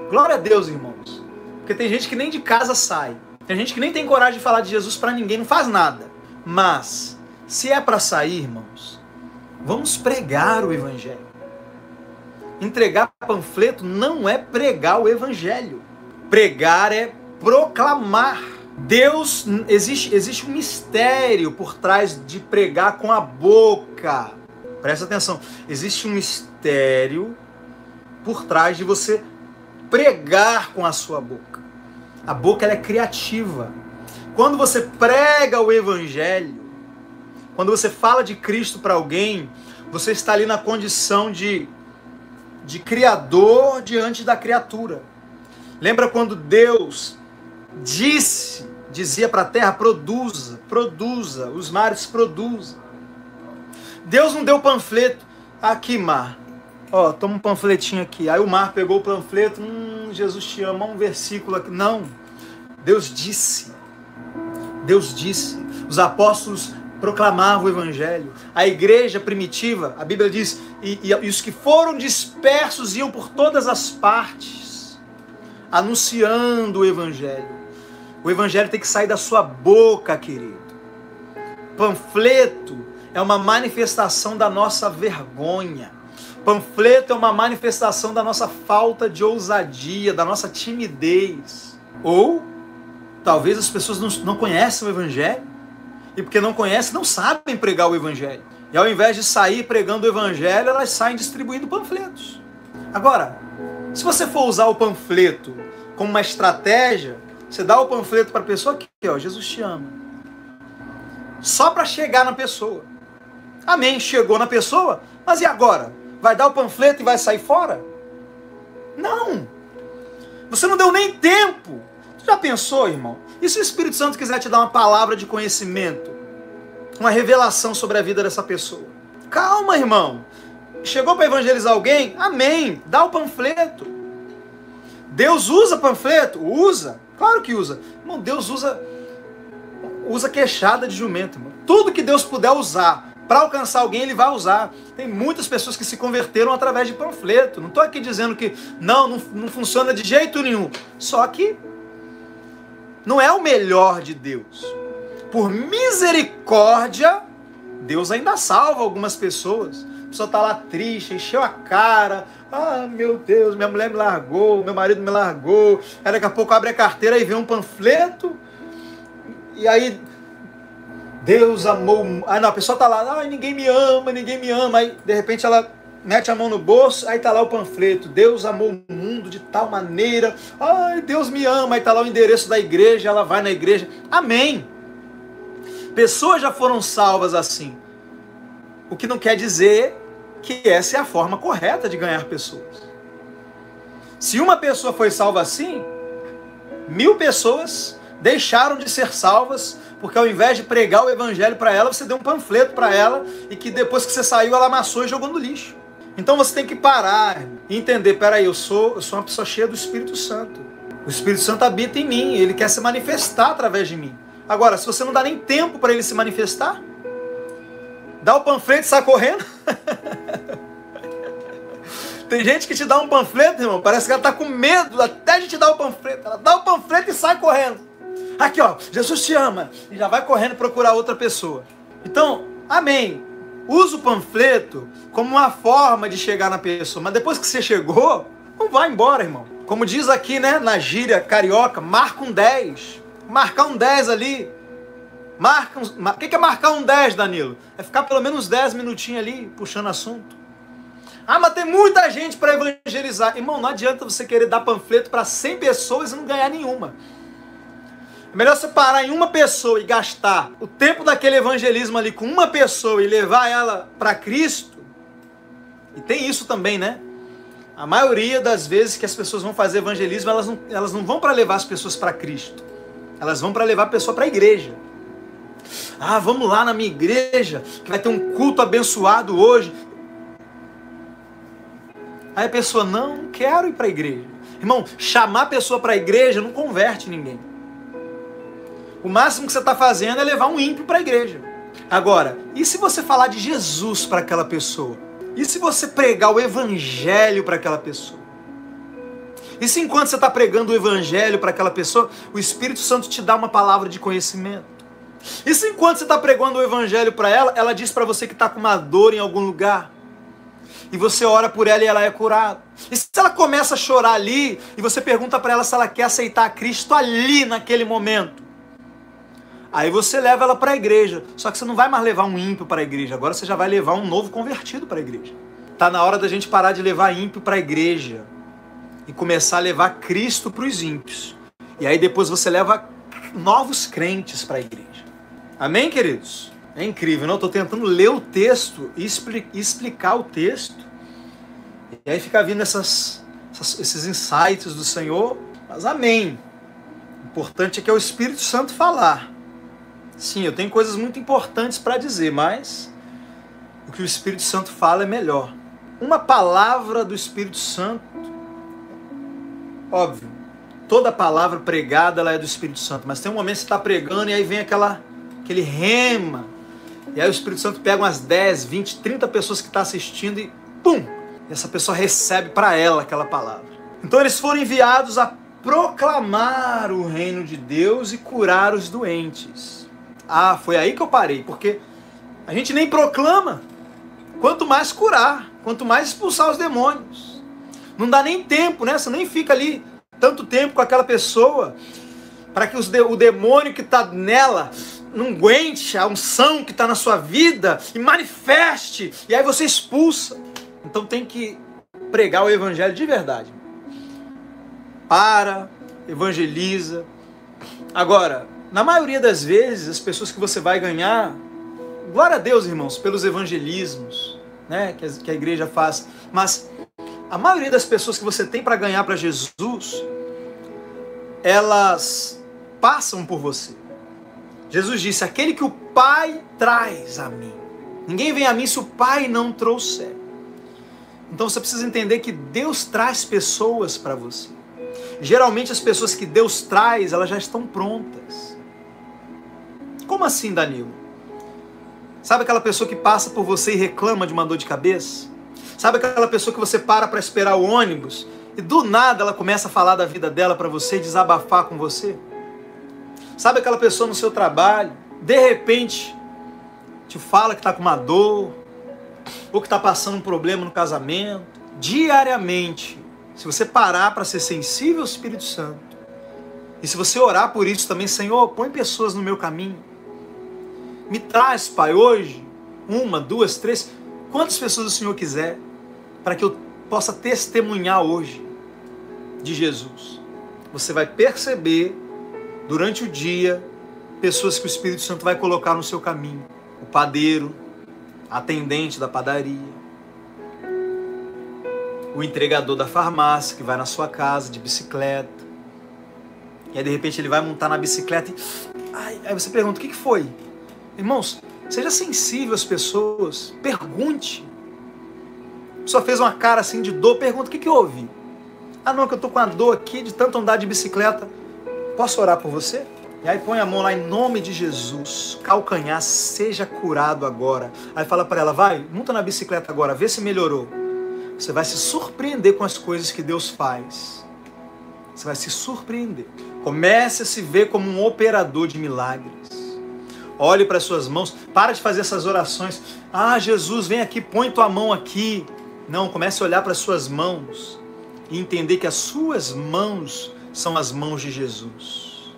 Glória a Deus, irmãos. Porque tem gente que nem de casa sai. Tem gente que nem tem coragem de falar de Jesus para ninguém, não faz nada. Mas, se é para sair, irmãos, vamos pregar o evangelho. Entregar panfleto não é pregar o evangelho. Pregar é proclamar. Deus, existe um mistério por trás de pregar com a boca. Presta atenção. Existe um mistério por trás de você pregar com a sua boca. A boca ela é criativa. Quando você prega o evangelho, quando você fala de Cristo para alguém, você está ali na condição de criador diante da criatura. Lembra quando Deus dizia para a terra, produza, os mares produzam. Deus não deu panfleto, aqui mar, ó, toma um panfletinho aqui. Aí o mar pegou o panfleto, Jesus te ama, um versículo aqui. Não, Deus disse, os apóstolos proclamavam o evangelho. A igreja primitiva, a Bíblia diz, e os que foram dispersos iam por todas as partes, anunciando o evangelho. O evangelho tem que sair da sua boca, querido. Panfleto é uma manifestação da nossa vergonha. Panfleto é uma manifestação da nossa falta de ousadia, da nossa timidez. Ou talvez as pessoas não conhecem o Evangelho, e porque não conhecem, não sabem pregar o Evangelho. E ao invés de sair pregando o Evangelho, elas saem distribuindo panfletos. Agora, se você for usar o panfleto como uma estratégia, você dá o panfleto para a pessoa aqui, ó, Jesus te ama. Só para chegar na pessoa. Amém, chegou na pessoa, mas e agora? Vai dar o panfleto e vai sair fora? Não. Você não deu nem tempo. Você já pensou, irmão? E se o Espírito Santo quiser te dar uma palavra de conhecimento? Uma revelação sobre a vida dessa pessoa? Calma, irmão. Chegou para evangelizar alguém? Amém. Dá o panfleto. Deus usa panfleto? Usa. Claro que usa. Irmão, Deus usa queixada de jumento, irmão. Tudo que Deus puder usar para alcançar alguém, Ele vai usar. Tem muitas pessoas que se converteram através de panfleto. Não estou aqui dizendo que não funciona de jeito nenhum. Só que não é o melhor de Deus. Por misericórdia, Deus ainda salva algumas pessoas. A pessoa está lá triste, encheu a cara. Ah, meu Deus, minha mulher me largou, meu marido me largou. Aí daqui a pouco abre a carteira e vê um panfleto. E aí, Deus amou. Aí não, a pessoa está lá, ninguém me ama, ninguém me ama. Aí de repente ela mete a mão no bolso, aí está lá o panfleto. Deus amou o mundo de tal maneira. Ai, Deus me ama. Aí está lá o endereço da igreja, ela vai na igreja. Amém. Pessoas já foram salvas assim. O que não quer dizer que essa é a forma correta de ganhar pessoas. Se uma pessoa foi salva assim, 1000 pessoas deixaram de ser salvas, porque ao invés de pregar o evangelho para ela, você deu um panfleto para ela, e que depois que você saiu, ela amassou e jogou no lixo. Então você tem que parar e entender, peraí, eu sou uma pessoa cheia do Espírito Santo. O Espírito Santo habita em mim, ele quer se manifestar através de mim. Agora, se você não dá nem tempo para ele se manifestar, dá o panfleto e sai correndo. Tem gente que te dá um panfleto, irmão, parece que ela está com medo até de te dar o panfleto. Ela dá o panfleto e sai correndo. Aqui, ó, Jesus te ama. E já vai correndo procurar outra pessoa. Então, amém. Usa o panfleto como uma forma de chegar na pessoa. Mas depois que você chegou, não vai embora, irmão. Como diz aqui, né, na gíria carioca, marca um 10. Marcar um 10 ali. O que é marcar um 10, Danilo? É ficar pelo menos 10 minutinhos ali, puxando assunto. Ah, mas tem muita gente para evangelizar. Irmão, não adianta você querer dar panfleto para 100 pessoas e não ganhar nenhuma. É melhor você parar em uma pessoa e gastar o tempo daquele evangelismo ali com uma pessoa e levar ela para Cristo. E tem isso também, né? A maioria das vezes que as pessoas vão fazer evangelismo, elas não vão para levar as pessoas para Cristo. Elas vão para levar a pessoa para a igreja. Ah, vamos lá na minha igreja, que vai ter um culto abençoado hoje. Aí a pessoa, não quero ir para a igreja. Irmão, chamar a pessoa para a igreja não converte ninguém. O máximo que você está fazendo é levar um ímpio para a igreja. Agora, e se você falar de Jesus para aquela pessoa? E se você pregar o evangelho para aquela pessoa? E se enquanto você está pregando o evangelho para aquela pessoa, o Espírito Santo te dá uma palavra de conhecimento? E se enquanto você está pregando o evangelho para ela, ela diz para você que está com uma dor em algum lugar? E você ora por ela e ela é curada? E se ela começa a chorar ali, e você pergunta para ela se ela quer aceitar Cristo ali, naquele momento? Aí você leva ela para a igreja. Só que você não vai mais levar um ímpio para a igreja. Agora você já vai levar um novo convertido para a igreja. Está na hora da gente parar de levar ímpio para a igreja e começar a levar Cristo para os ímpios. E aí depois você leva novos crentes para a igreja. Amém, queridos? É incrível, não? Estou tentando ler o texto e explicar o texto. E aí fica vindo esses insights do Senhor. Mas amém. O importante é que é o Espírito Santo falar. Sim, eu tenho coisas muito importantes para dizer, mas o que o Espírito Santo fala é melhor. Uma palavra do Espírito Santo, óbvio, toda palavra pregada ela é do Espírito Santo, mas tem um momento que você está pregando e aí vem aquele rema, e aí o Espírito Santo pega umas 10, 20, 30 pessoas que estão assistindo e pum! E essa pessoa recebe para ela aquela palavra. Então eles foram enviados a proclamar o reino de Deus e curar os doentes. Ah, foi aí que eu parei, porque a gente nem proclama, quanto mais curar. quanto mais expulsar os demônios. Não dá nem tempo, né? Você nem fica ali tanto tempo com aquela pessoa para que o demônio que está nela não aguente a unção que está na sua vida e manifeste. E aí você expulsa. Então tem que pregar o evangelho de verdade. Evangeliza. Agora, na maioria das vezes, as pessoas que você vai ganhar, glória a Deus, irmãos, pelos evangelismos, né, que a igreja faz, mas a maioria das pessoas que você tem para ganhar para Jesus, elas passam por você. Jesus disse, aquele que o Pai traz a mim. Ninguém vem a mim se o Pai não trouxer. Então você precisa entender que Deus traz pessoas para você. Geralmente as pessoas que Deus traz, elas já estão prontas. Como assim, Danilo? Sabe aquela pessoa que passa por você e reclama de uma dor de cabeça? Sabe aquela pessoa que você para esperar o ônibus e do nada ela começa a falar da vida dela para você e desabafar com você? Sabe aquela pessoa no seu trabalho, de repente, te fala que está com uma dor, ou que está passando um problema no casamento? Diariamente, se você parar para ser sensível ao Espírito Santo, e se você orar por isso também, Senhor, põe pessoas no meu caminho. Me traz, Pai, hoje, 1, 2, 3, quantas pessoas o Senhor quiser, para que eu possa testemunhar hoje de Jesus. Você vai perceber, durante o dia, pessoas que o Espírito Santo vai colocar no seu caminho. O padeiro, a atendente da padaria, o entregador da farmácia que vai na sua casa de bicicleta. E aí de repente ele vai montar na bicicleta e... Aí você pergunta, o que foi? Irmãos, seja sensível às pessoas, pergunte. A pessoa fez uma cara assim de dor, pergunta, o que houve? Ah não, que eu tô com a dor aqui de tanto andar de bicicleta. Posso orar por você? E aí põe a mão lá em nome de Jesus, calcanhar, seja curado agora. Aí fala para ela, vai, monta na bicicleta agora, vê se melhorou. Você vai se surpreender com as coisas que Deus faz. Você vai se surpreender. Comece a se ver como um operador de milagres. Olhe para as suas mãos, para de fazer essas orações. Ah, Jesus, vem aqui, põe tua mão aqui. Não, comece a olhar para as suas mãos e entender que as suas mãos são as mãos de Jesus.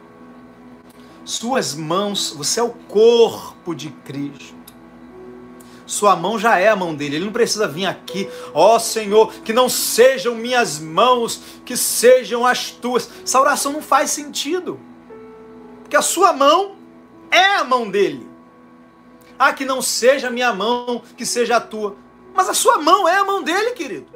Suas mãos, você é o corpo de Cristo. Sua mão já é a mão dele, ele não precisa vir aqui. Ó Senhor, que não sejam minhas mãos, que sejam as tuas. Essa oração não faz sentido, porque a sua mão é a mão dele. Ah, que não seja a minha mão, que seja a tua. Mas a sua mão é a mão dele, querido.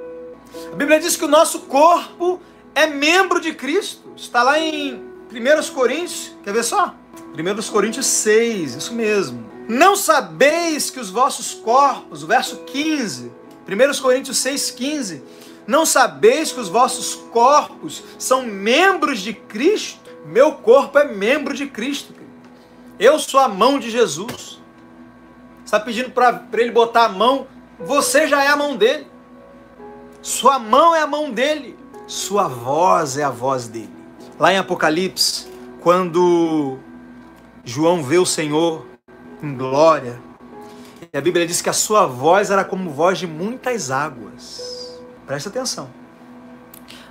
A Bíblia diz que o nosso corpo é membro de Cristo. Está lá em 1 Coríntios, quer ver só? 1 Coríntios 6, isso mesmo. Não sabeis que os vossos corpos, o verso 15, 1 Coríntios 6, 15, não sabeis que os vossos corpos são membros de Cristo? Meu corpo é membro de Cristo. Eu sou a mão de Jesus. Você está pedindo para ele botar a mão, você já é a mão dele. Sua mão é a mão dele. Sua voz é a voz dele. Lá em Apocalipse, quando João vê o Senhor em glória, e a Bíblia diz que a sua voz era como voz de muitas águas. Presta atenção.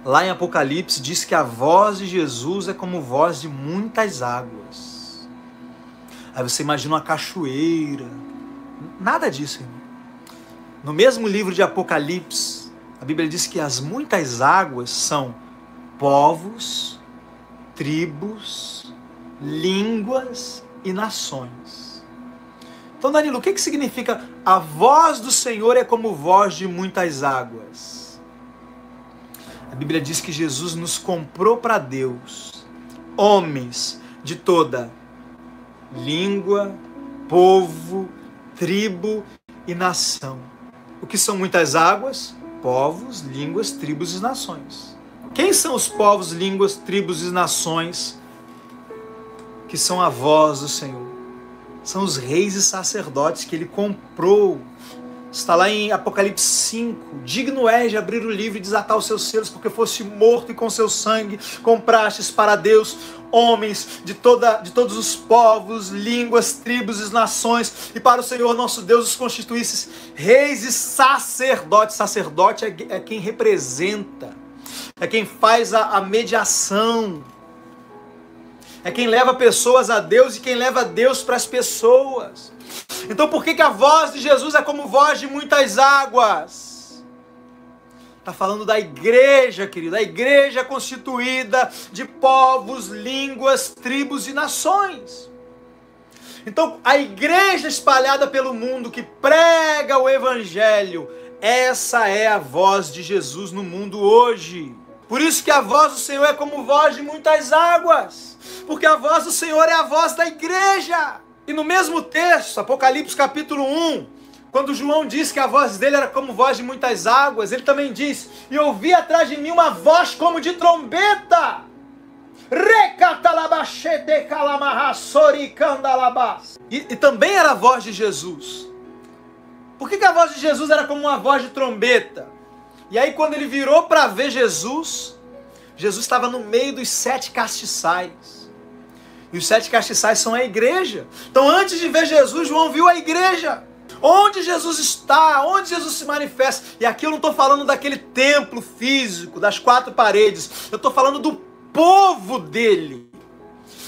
Lá em Apocalipse diz que a voz de Jesus é como voz de muitas águas. Aí você imagina uma cachoeira. Nada disso, irmão. No mesmo livro de Apocalipse, a Bíblia diz que as muitas águas são povos, tribos, línguas e nações. Então, Danilo, o que significa a voz do Senhor é como voz de muitas águas? A Bíblia diz que Jesus nos comprou para Deus, homens de toda língua, povo, tribo e nação. O que são muitas águas? Povos, línguas, tribos e nações. Quem são os povos, línguas, tribos e nações que são a voz do Senhor? São os reis e sacerdotes que ele comprou Está lá em Apocalipse 5. Digno és de abrir o livro e desatar os seus selos, porque foste morto e com seu sangue comprastes para Deus homens de todos os povos, línguas, tribos e nações, e para o Senhor nosso Deus os constituísses reis e sacerdotes. Sacerdote é quem representa, é quem faz a mediação, é quem leva pessoas a Deus e quem leva Deus para as pessoas. Então por que a voz de Jesus é como voz de muitas águas? Está falando da igreja, querido, a igreja constituída de povos, línguas, tribos e nações. Então a igreja espalhada pelo mundo que prega o evangelho, essa é a voz de Jesus no mundo hoje. Por isso que a voz do Senhor é como voz de muitas águas, porque a voz do Senhor é a voz da igreja. E no mesmo texto, Apocalipse capítulo 1, quando João diz que a voz dele era como voz de muitas águas, ele também diz: e ouvi atrás de mim uma voz como de trombeta. E também era a voz de Jesus. Por que a voz de Jesus era como uma voz de trombeta? E aí quando ele virou para ver Jesus, Jesus estava no meio dos 7 castiçais. E os 7 castiçais são a igreja. Então antes de ver Jesus, João viu a igreja. Onde Jesus está, onde Jesus se manifesta. E aqui eu não estou falando daquele templo físico, das 4 paredes. Eu estou falando do povo dele.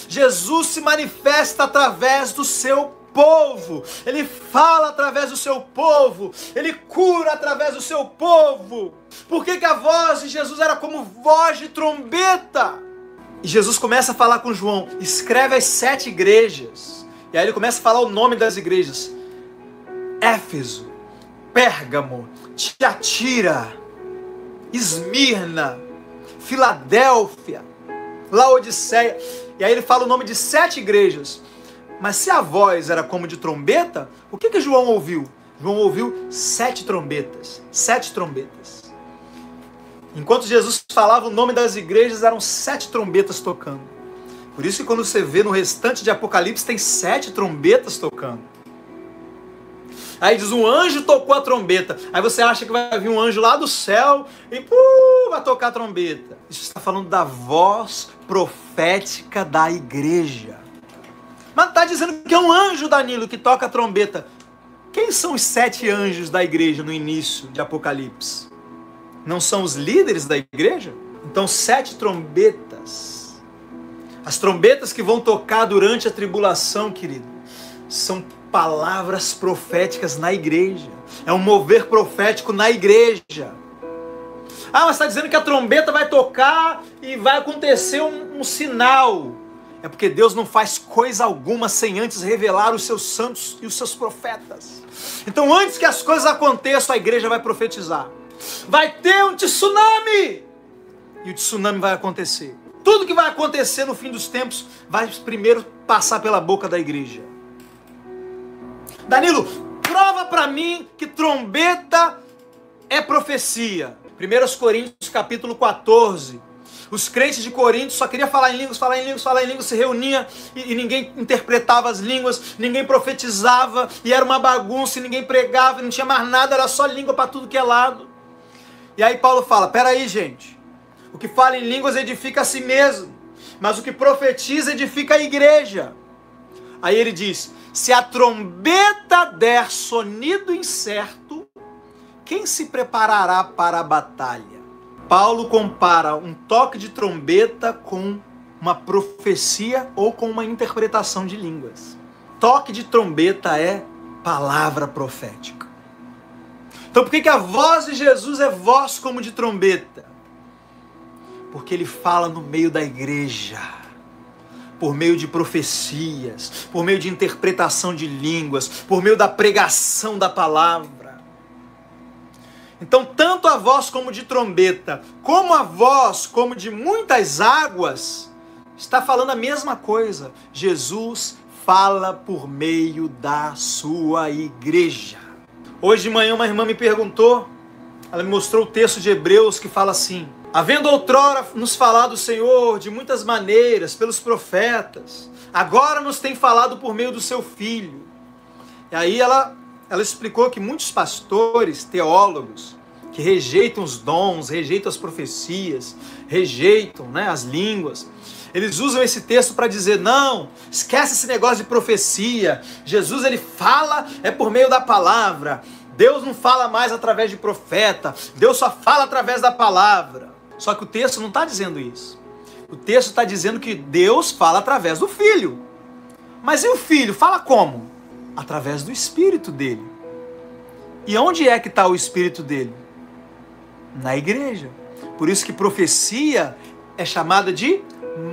Jesus se manifesta através do seu povo. Ele fala através do seu povo. Ele cura através do seu povo. Por que a voz de Jesus era como voz de trombeta? E Jesus começa a falar com João: escreve as 7 igrejas. E aí ele começa a falar o nome das igrejas: Éfeso, Pérgamo, Tiatira, Esmirna, Filadélfia, Laodiceia. E aí ele fala o nome de 7 igrejas. Mas se a voz era como de trombeta, o que João ouviu? João ouviu 7 trombetas. 7 trombetas. Enquanto Jesus falava o nome das igrejas, eram 7 trombetas tocando. Por isso que quando você vê no restante de Apocalipse, tem 7 trombetas tocando. Aí diz: um anjo tocou a trombeta. Aí você acha que vai vir um anjo lá do céu e vai tocar a trombeta. Isso está falando da voz profética da igreja. Mas está dizendo que é um anjo, Danilo, que toca a trombeta. Quem são os 7 anjos da igreja no início de Apocalipse? Não são os líderes da igreja? Então 7 trombetas. As trombetas que vão tocar durante a tribulação, querido, são palavras proféticas na igreja. É um mover profético na igreja. Ah, mas está dizendo que a trombeta vai tocar e vai acontecer um sinal. É porque Deus não faz coisa alguma sem antes revelar os seus santos e os seus profetas. Então antes que as coisas aconteçam, a igreja vai profetizar. Vai ter um tsunami! E o tsunami vai acontecer. Tudo que vai acontecer no fim dos tempos vai primeiro passar pela boca da igreja. Danilo, prova para mim que trombeta é profecia. 1 Coríntios capítulo 14. Os crentes de Corinto só queriam falar em línguas, se reuniam e ninguém interpretava as línguas, ninguém profetizava, e era uma bagunça, e ninguém pregava, e não tinha mais nada, era só língua para tudo que é lado. E aí Paulo fala: peraí, gente, o que fala em línguas edifica a si mesmo, mas o que profetiza edifica a igreja. Aí ele diz: se a trombeta der sonido incerto, quem se preparará para a batalha? Paulo compara um toque de trombeta com uma profecia ou com uma interpretação de línguas. Toque de trombeta é palavra profética. Então por que a voz de Jesus é voz como de trombeta? Porque ele fala no meio da igreja, por meio de profecias, por meio de interpretação de línguas, por meio da pregação da palavra. Então tanto a voz como de trombeta, como a voz como de muitas águas, está falando a mesma coisa. Jesus fala por meio da sua igreja. Hoje de manhã uma irmã me perguntou, ela me mostrou o texto de Hebreus que fala assim: havendo outrora nos falado o Senhor de muitas maneiras pelos profetas, agora nos tem falado por meio do seu Filho. E aí ela ela explicou que muitos pastores, teólogos, que rejeitam os dons, rejeitam as profecias, rejeitam, né, as línguas, eles usam esse texto para dizer, não, esquece esse negócio de profecia, Jesus ele fala por meio da palavra, Deus não fala mais através de profeta, Deus só fala através da palavra. Só que o texto não está dizendo isso. O texto está dizendo que Deus fala através do Filho. Mas e o Filho? Fala como? Através do Espírito dele. E onde é que está o Espírito dele? Na igreja. Por isso que profecia é chamada de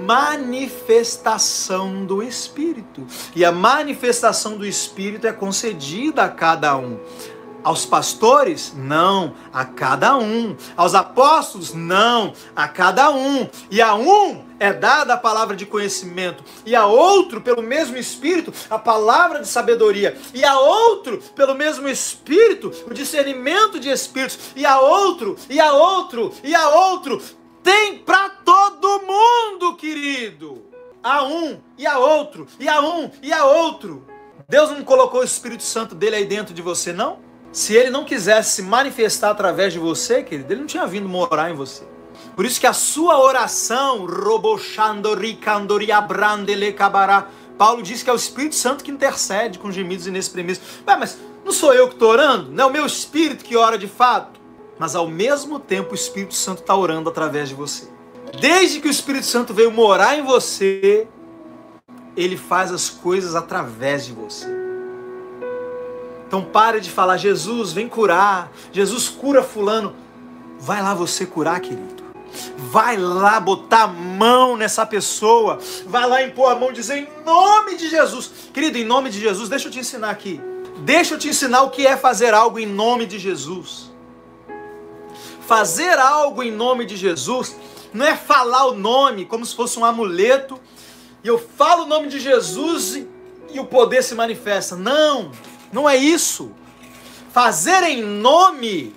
manifestação do Espírito. E a manifestação do Espírito é concedida a cada um. Aos pastores? Não, a cada um. Aos apóstolos? Não, a cada um. E a um é dada a palavra de conhecimento. E a outro, pelo mesmo Espírito, a palavra de sabedoria. E a outro, pelo mesmo Espírito, o discernimento de espíritos. E a outro, e a outro, e a outro. Tem para todo mundo, querido. A um, e a outro, e a um, e a outro. Deus não colocou o Espírito Santo dele aí dentro de você, não? Se ele não quisesse se manifestar através de você, querido, ele não tinha vindo morar em você. Por isso que a sua oração, Paulo diz que é o Espírito Santo que intercede com gemidos inexprimíveis. Mas não sou eu que estou orando? Não é o meu Espírito que ora de fato? Mas ao mesmo tempo o Espírito Santo está orando através de você. Desde que o Espírito Santo veio morar em você, ele faz as coisas através de você. Então pare de falar, Jesus, vem curar. Jesus cura fulano. Vai lá você curar, querido. Vai lá botar a mão nessa pessoa. Vai lá impor a mão e dizer em nome de Jesus. Querido, em nome de Jesus, deixa eu te ensinar aqui. Deixa eu te ensinar o que é fazer algo em nome de Jesus. Fazer algo em nome de Jesus não é falar o nome como se fosse um amuleto. E eu falo o nome de Jesus e o poder se manifesta. Não. Não é isso. Fazer em nome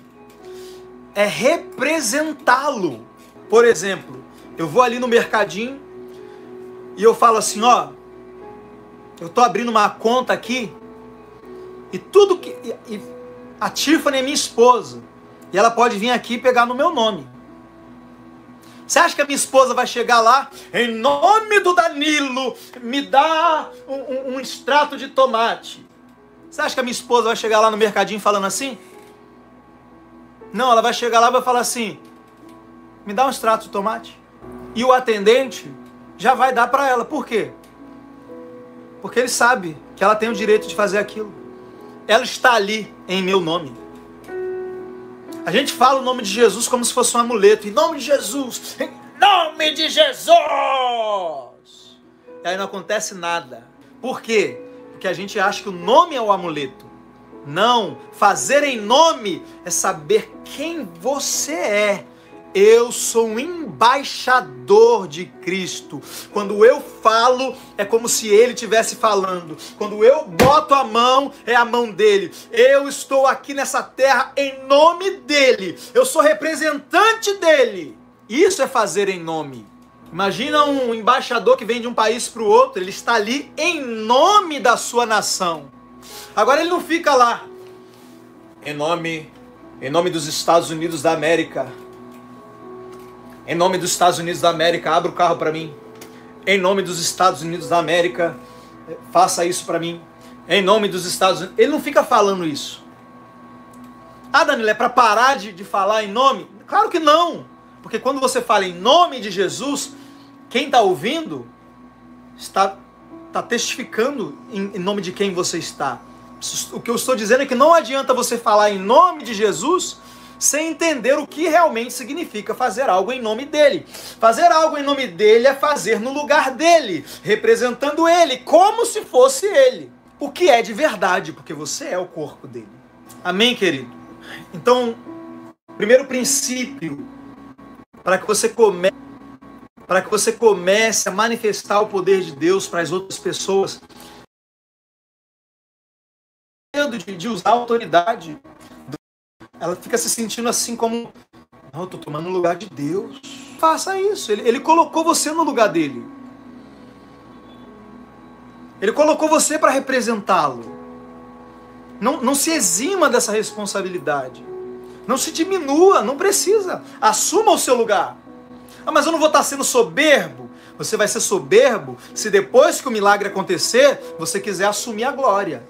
é representá-lo. Por exemplo, eu vou ali no mercadinho e eu falo assim, ó, eu tô abrindo uma conta aqui e tudo que... E a Tiffany é minha esposa e ela pode vir aqui e pegar no meu nome. Você acha que a minha esposa vai chegar lá, em nome do Danilo, me dá um extrato de tomate? Você acha que a minha esposa vai chegar lá no mercadinho falando assim? Não, ela vai chegar lá e vai falar assim, me dá um extrato de tomate. E o atendente já vai dar para ela. Por quê? Porque ele sabe que ela tem o direito de fazer aquilo. Ela está ali em meu nome. A gente fala o nome de Jesus como se fosse um amuleto. Em nome de Jesus! Em nome de Jesus! E aí não acontece nada. Por quê? Porque a gente acha que o nome é o amuleto. Não, fazer em nome é saber quem você é. Eu sou um embaixador de Cristo. Quando eu falo, é como se Ele estivesse falando. Quando eu boto a mão, é a mão dele. Eu estou aqui nessa terra em nome dele. Eu sou representante dele. Isso é fazer em nome. Imagina um embaixador que vem de um país para o outro, ele está ali em nome da sua nação. Agora ele não fica lá, em nome dos Estados Unidos da América. Em nome dos Estados Unidos da América, abra o carro para mim. Em nome dos Estados Unidos da América, faça isso para mim. Em nome dos Estados Unidos. Ele não fica falando isso. Ah, Danilo, é para parar de falar em nome? Claro que não. Porque quando você fala em nome de Jesus, quem está ouvindo está testificando em nome de quem você está. O que eu estou dizendo é que não adianta você falar em nome de Jesus sem entender o que realmente significa fazer algo em nome dele. Fazer algo em nome dele é fazer no lugar dele, representando ele, como se fosse ele. O que é de verdade, porque você é o corpo dele. Amém, querido? Então, primeiro princípio, para que você comece a manifestar o poder de Deus para as outras pessoas, de usar a autoridade, ela fica se sentindo assim como, não, eu estou tomando o lugar de Deus. Faça isso, ele colocou você no lugar dele. Ele colocou você para representá-lo. Não se exima dessa responsabilidade. Não se diminua, não precisa. Assuma o seu lugar. Ah, mas eu não vou estar sendo soberbo. Você vai ser soberbo se depois que o milagre acontecer, você quiser assumir a glória.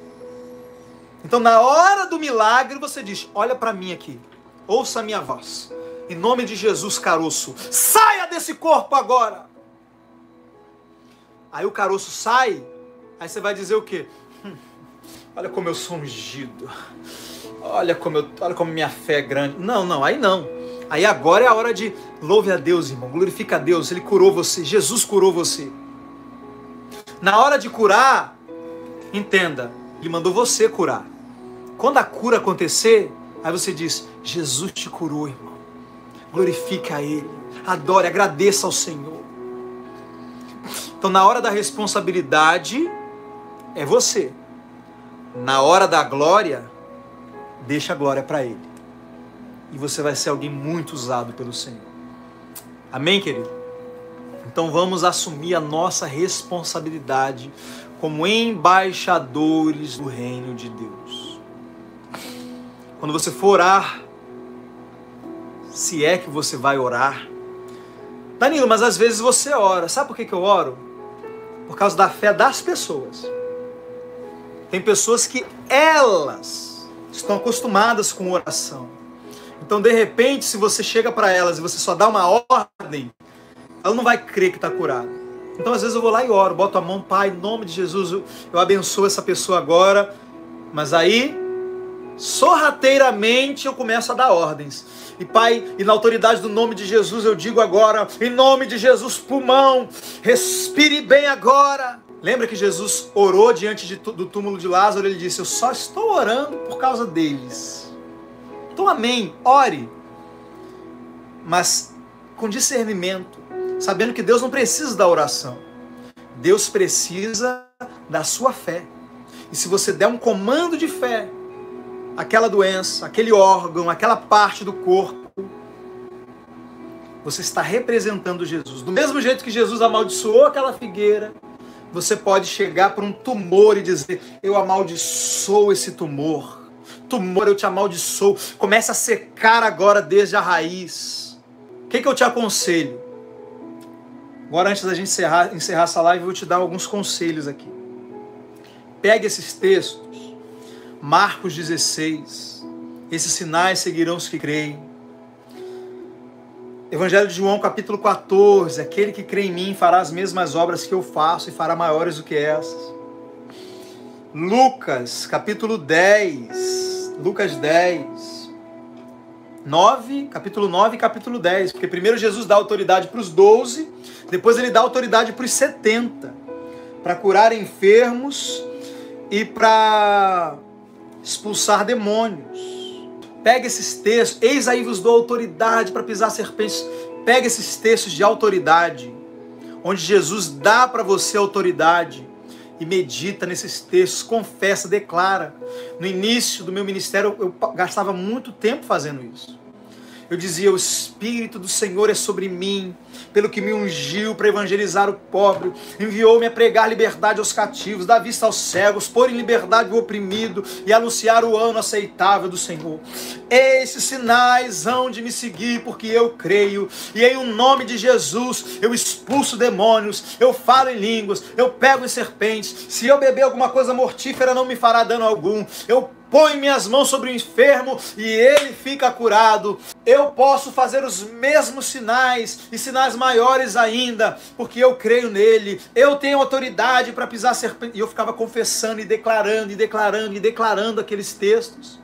Então, na hora do milagre, você diz, olha para mim aqui, ouça a minha voz. Em nome de Jesus, caroço, saia desse corpo agora. Aí o caroço sai, aí você vai dizer o quê? Olha como eu sou ungido. Olha como minha fé é grande. Não, aí não. Aí agora é a hora de louve a Deus, irmão. Glorifica a Deus. Ele curou você. Jesus curou você. Na hora de curar, entenda, Ele mandou você curar. Quando a cura acontecer, aí você diz, Jesus te curou, irmão. Glorifica a Ele. Adore, agradeça ao Senhor. Então na hora da responsabilidade, é você. Na hora da glória, deixa a glória para Ele. E você vai ser alguém muito usado pelo Senhor. Amém, querido? Então vamos assumir a nossa responsabilidade como embaixadores do reino de Deus. Quando você for orar, se é que você vai orar. Danilo, mas às vezes você ora. Sabe por que eu oro? Por causa da fé das pessoas. Tem pessoas que elas estão acostumadas com oração. Então, de repente, se você chega para elas e você só dá uma ordem, ela não vai crer que está curada. Então, às vezes eu vou lá e oro, boto a mão, Pai, em nome de Jesus, eu abençoo essa pessoa agora. Mas aí, sorrateiramente, eu começo a dar ordens. E Pai, e na autoridade do nome de Jesus, eu digo agora, em nome de Jesus, pulmão, respire bem agora. Lembra que Jesus orou diante do túmulo de Lázaro? Ele disse, eu só estou orando por causa deles. Então amém, ore. Mas com discernimento, sabendo que Deus não precisa da oração. Deus precisa da sua fé. E se você der um comando de fé, aquela doença, aquele órgão, aquela parte do corpo, você está representando Jesus. Do mesmo jeito que Jesus amaldiçoou aquela figueira, você pode chegar para um tumor e dizer, eu amaldiçoo esse tumor. Tumor, eu te amaldiçoo. Comece a secar agora desde a raiz. O que eu te aconselho? Agora, antes da gente encerrar essa live, eu vou te dar alguns conselhos aqui. Pegue esses textos. Marcos 16. Esses sinais seguirão os que creem. Evangelho de João, capítulo 14. Aquele que crê em mim fará as mesmas obras que eu faço e fará maiores do que essas. Lucas, capítulo 10. Lucas 10. 9, capítulo 9 e capítulo 10. Porque primeiro Jesus dá autoridade para os 12, depois ele dá autoridade para os 70. Para curar enfermos e para expulsar demônios. Pega esses textos, eis aí vos dou autoridade para pisar serpentes. Pega esses textos de autoridade, onde Jesus dá para você autoridade, e medita nesses textos, confessa, declara. No início do meu ministério, eu gastava muito tempo fazendo isso. Eu dizia, o Espírito do Senhor é sobre mim, pelo que me ungiu para evangelizar o pobre, enviou-me a pregar liberdade aos cativos, dar vista aos cegos, pôr em liberdade o oprimido e anunciar o ano aceitável do Senhor. Esses sinais hão de me seguir, porque eu creio, e em nome de Jesus eu expulso demônios, eu falo em línguas, eu pego em serpentes, se eu beber alguma coisa mortífera não me fará dano algum, eu põe minhas mãos sobre o enfermo e ele fica curado. Eu posso fazer os mesmos sinais e sinais maiores ainda, porque eu creio nele. Eu tenho autoridade para pisar serpente. E eu ficava confessando e declarando, e declarando, e declarando aqueles textos.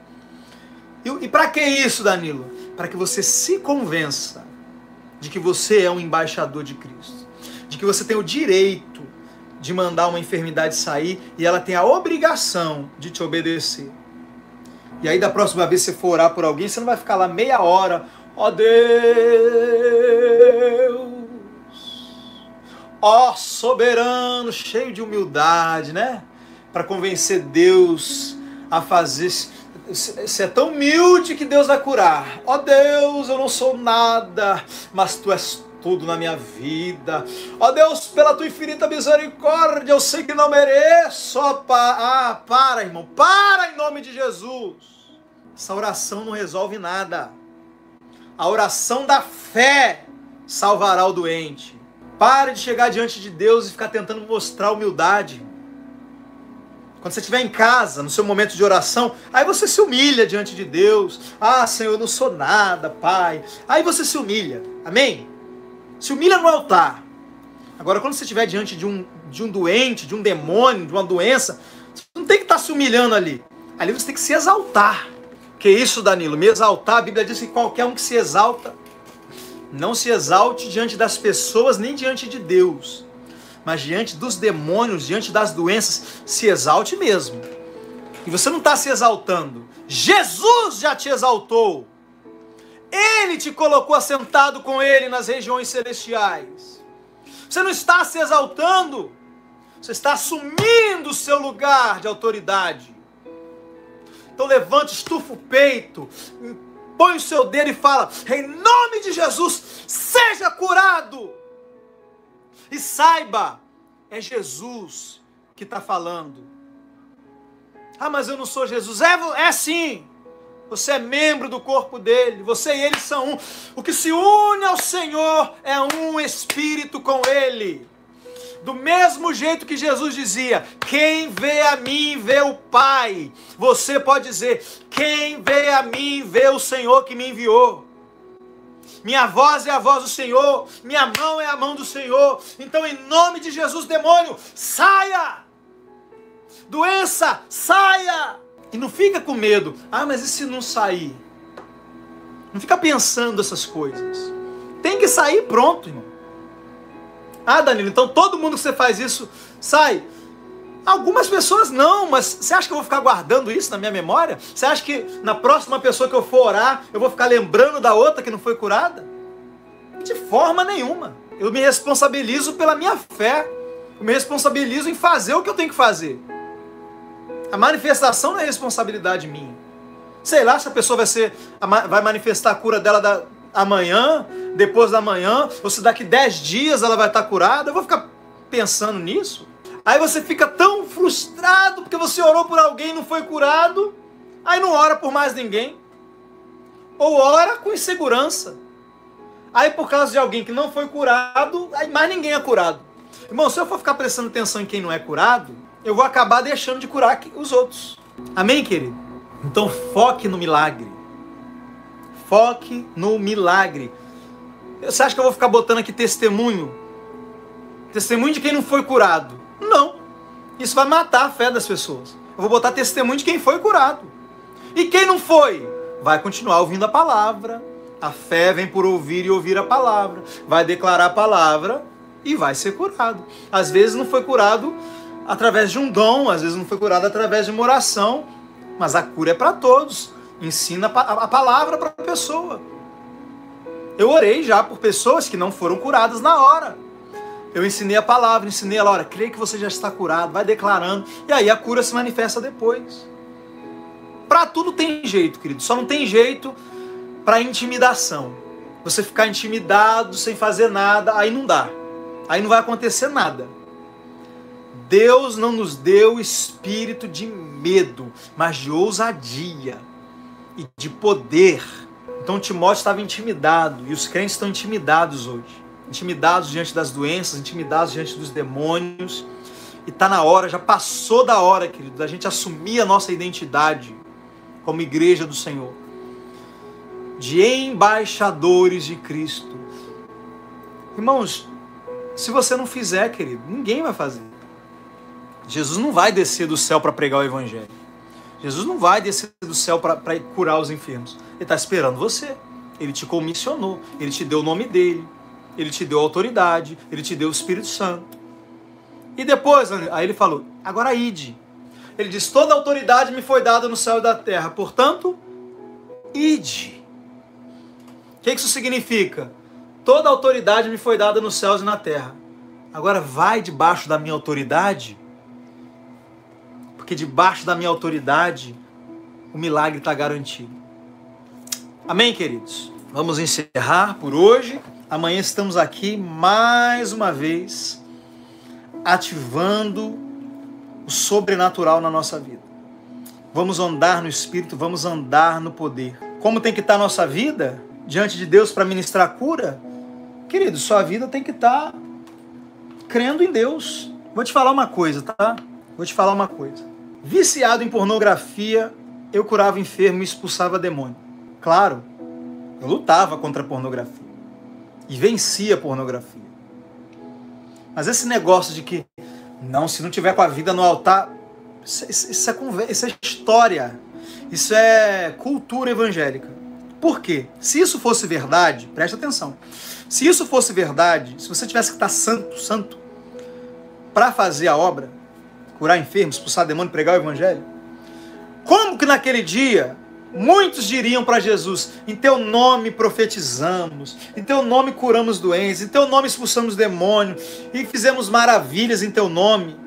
E para que isso, Danilo? Para que você se convença de que você é um embaixador de Cristo. De que você tem o direito de mandar uma enfermidade sair e ela tem a obrigação de te obedecer. E aí da próxima vez que você for orar por alguém, você não vai ficar lá meia hora. Ó Deus, ó soberano, cheio de humildade, né? Para convencer Deus a fazer. Você é tão humilde que Deus vai curar. Ó Deus, eu não sou nada, mas Tu és tudo na minha vida. Ó Deus, pela tua infinita misericórdia, eu sei que não mereço. Para, irmão, para em nome de Jesus. Essa oração não resolve nada. A oração da fé salvará o doente. Pare de chegar diante de Deus e ficar tentando mostrar humildade. Quando você estiver em casa, no seu momento de oração, aí você se humilha diante de Deus. Ah, Senhor, eu não sou nada, Pai. Aí você se humilha, amém? Se humilha no altar. Agora, quando você estiver diante de um doente, de um demônio, de uma doença, você não tem que estar se humilhando ali. Ali você tem que se exaltar. Que isso, Danilo? Me exaltar, a Bíblia diz que qualquer um que se exalta, não se exalte diante das pessoas, nem diante de Deus. Mas diante dos demônios, diante das doenças, se exalte mesmo. E você não está se exaltando. Jesus já te exaltou. Ele te colocou assentado com Ele nas regiões celestiais. Você não está se exaltando. Você está assumindo o seu lugar de autoridade. Então levante, estufa o peito, põe o seu dedo e fala: em nome de Jesus, seja curado. E saiba, é Jesus que está falando. Ah, mas eu não sou Jesus. É sim. Você é membro do corpo dele. Você e ele são um. O que se une ao Senhor é um espírito com ele. Do mesmo jeito que Jesus dizia: quem vê a mim vê o Pai. Você pode dizer: quem vê a mim vê o Senhor que me enviou. Minha voz é a voz do Senhor, minha mão é a mão do Senhor. Então, em nome de Jesus, demônio, saia! Doença, saia! E não fica com medo. Ah, mas e se não sair? Não fica pensando essas coisas. Tem que sair, pronto, irmão. Ah, Danilo, então todo mundo que você faz isso sai. Algumas pessoas não, mas você acha que eu vou ficar guardando isso na minha memória? Você acha que na próxima pessoa que eu for orar, eu vou ficar lembrando da outra que não foi curada? De forma nenhuma. Eu me responsabilizo pela minha fé. Eu me responsabilizo em fazer o que eu tenho que fazer. A manifestação não é responsabilidade minha. Sei lá se a pessoa vai manifestar a cura dela amanhã, depois da manhã, ou se daqui 10 dias ela vai estar curada. Eu vou ficar pensando nisso? Aí você fica tão frustrado porque você orou por alguém e não foi curado. Aí não ora por mais ninguém. Ou ora com insegurança. Aí por causa de alguém que não foi curado, aí mais ninguém é curado. Irmão, se eu for ficar prestando atenção em quem não é curado, eu vou acabar deixando de curar os outros. Amém, querido? Então foque no milagre. Foque no milagre. Você acha que eu vou ficar botando aqui testemunho? Testemunho de quem não foi curado? Não. Isso vai matar a fé das pessoas. Eu vou botar testemunho de quem foi curado. E quem não foi? Vai continuar ouvindo a palavra. A fé vem por ouvir e ouvir a palavra. Vai declarar a palavra e vai ser curado. Às vezes não foi curado através de um dom, às vezes não foi curado através de uma oração, mas a cura é para todos. Ensina a palavra para a pessoa. Eu orei já por pessoas que não foram curadas na hora. Eu ensinei a palavra, ensinei ela: olha, creio que você já está curado, vai declarando, e aí a cura se manifesta depois. Para tudo tem jeito, querido, só não tem jeito para intimidação. Você ficar intimidado sem fazer nada, aí não dá, aí não vai acontecer nada. Deus não nos deu espírito de medo, mas de ousadia e de poder. Então Timóteo estava intimidado, e os crentes estão intimidados hoje. Intimidados diante das doenças, intimidados diante dos demônios. E está na hora, já passou da hora, querido, da gente assumir a nossa identidade como igreja do Senhor. De embaixadores de Cristo. Irmãos, se você não fizer, querido, ninguém vai fazer. Jesus não vai descer do céu para pregar o evangelho. Jesus não vai descer do céu para curar os enfermos. Ele está esperando você. Ele te comissionou. Ele te deu o nome dele. Ele te deu autoridade. Ele te deu o Espírito Santo. E depois, aí ele falou: agora ide. Ele diz: toda autoridade me foi dada no céu e da terra. Portanto, ide. O que isso significa? Toda autoridade me foi dada nos céus e na terra. Agora vai debaixo da minha autoridade. Porque debaixo da minha autoridade o milagre está garantido. Amém, queridos? Vamos encerrar por hoje. amanhã estamos aqui mais uma vez, ativando o sobrenatural na nossa vida. Vamos andar no Espírito, vamos andar no poder. Como tem que estar a nossa vida diante de Deus para ministrar cura? Querido, sua vida tem que estar crendo em Deus. Vou te falar uma coisa, tá? Vou te falar uma coisa. Viciado em pornografia, eu curava enfermo e expulsava demônio. Claro, eu lutava contra a pornografia e vencia a pornografia. Mas esse negócio de que, não, se não tiver com a vida no altar, isso é história, isso é cultura evangélica. Por quê? Se isso fosse verdade, presta atenção, se isso fosse verdade, se você tivesse que estar santo, para fazer a obra, curar enfermos, expulsar demônio, pregar o evangelho, como que naquele dia muitos diriam para Jesus: em teu nome profetizamos, em teu nome curamos doentes, em teu nome expulsamos demônios e fizemos maravilhas em teu nome?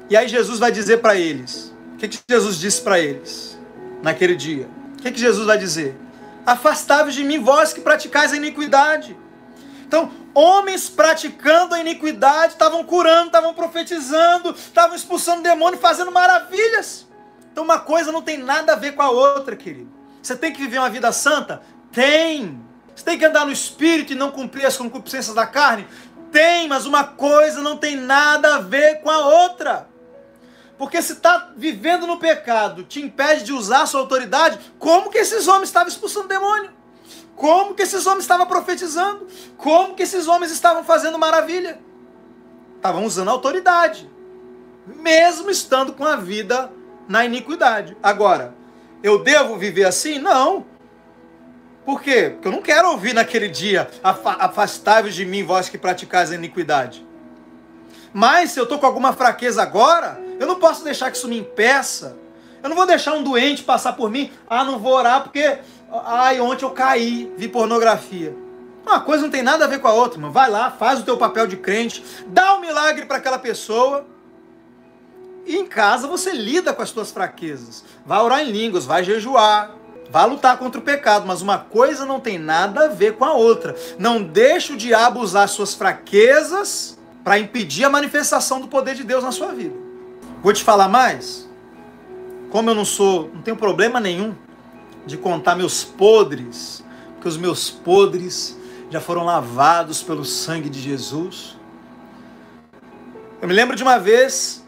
E aí Jesus vai dizer para eles, o que Jesus disse para eles naquele dia? O que Jesus vai dizer? Afastai-vos de mim, vós que praticais a iniquidade. Então, homens praticando a iniquidade estavam curando, estavam profetizando, estavam expulsando demônio, fazendo maravilhas. Então uma coisa não tem nada a ver com a outra, querido. Você tem que viver uma vida santa? Tem. Você tem que andar no Espírito e não cumprir as concupiscências da carne? Tem, mas uma coisa não tem nada a ver com a outra. Porque se está vivendo no pecado, te impede de usar a sua autoridade, como que esses homens estavam expulsando demônio? Como que esses homens estavam profetizando? Como que esses homens estavam fazendo maravilha? Estavam usando a autoridade, mesmo estando com a vida na iniquidade. Agora, eu devo viver assim? Não. Por quê? Porque eu não quero ouvir naquele dia: afastai-vos de mim, vós que praticais a iniquidade. Mas se eu estou com alguma fraqueza agora, eu não posso deixar que isso me impeça. Eu não vou deixar um doente passar por mim. Não vou orar porque ontem eu caí, vi pornografia. Uma coisa não tem nada a ver com a outra, irmão. Vai lá, faz o teu papel de crente, dá um milagre para aquela pessoa. E em casa você lida com as suas fraquezas. Vai orar em línguas, vai jejuar, vai lutar contra o pecado. Mas uma coisa não tem nada a ver com a outra. Não deixe o diabo usar as suas fraquezas para impedir a manifestação do poder de Deus na sua vida. Vou te falar mais. Como eu não tenho problema nenhum de contar meus podres, porque os meus podres já foram lavados pelo sangue de Jesus. Eu me lembro de uma vez,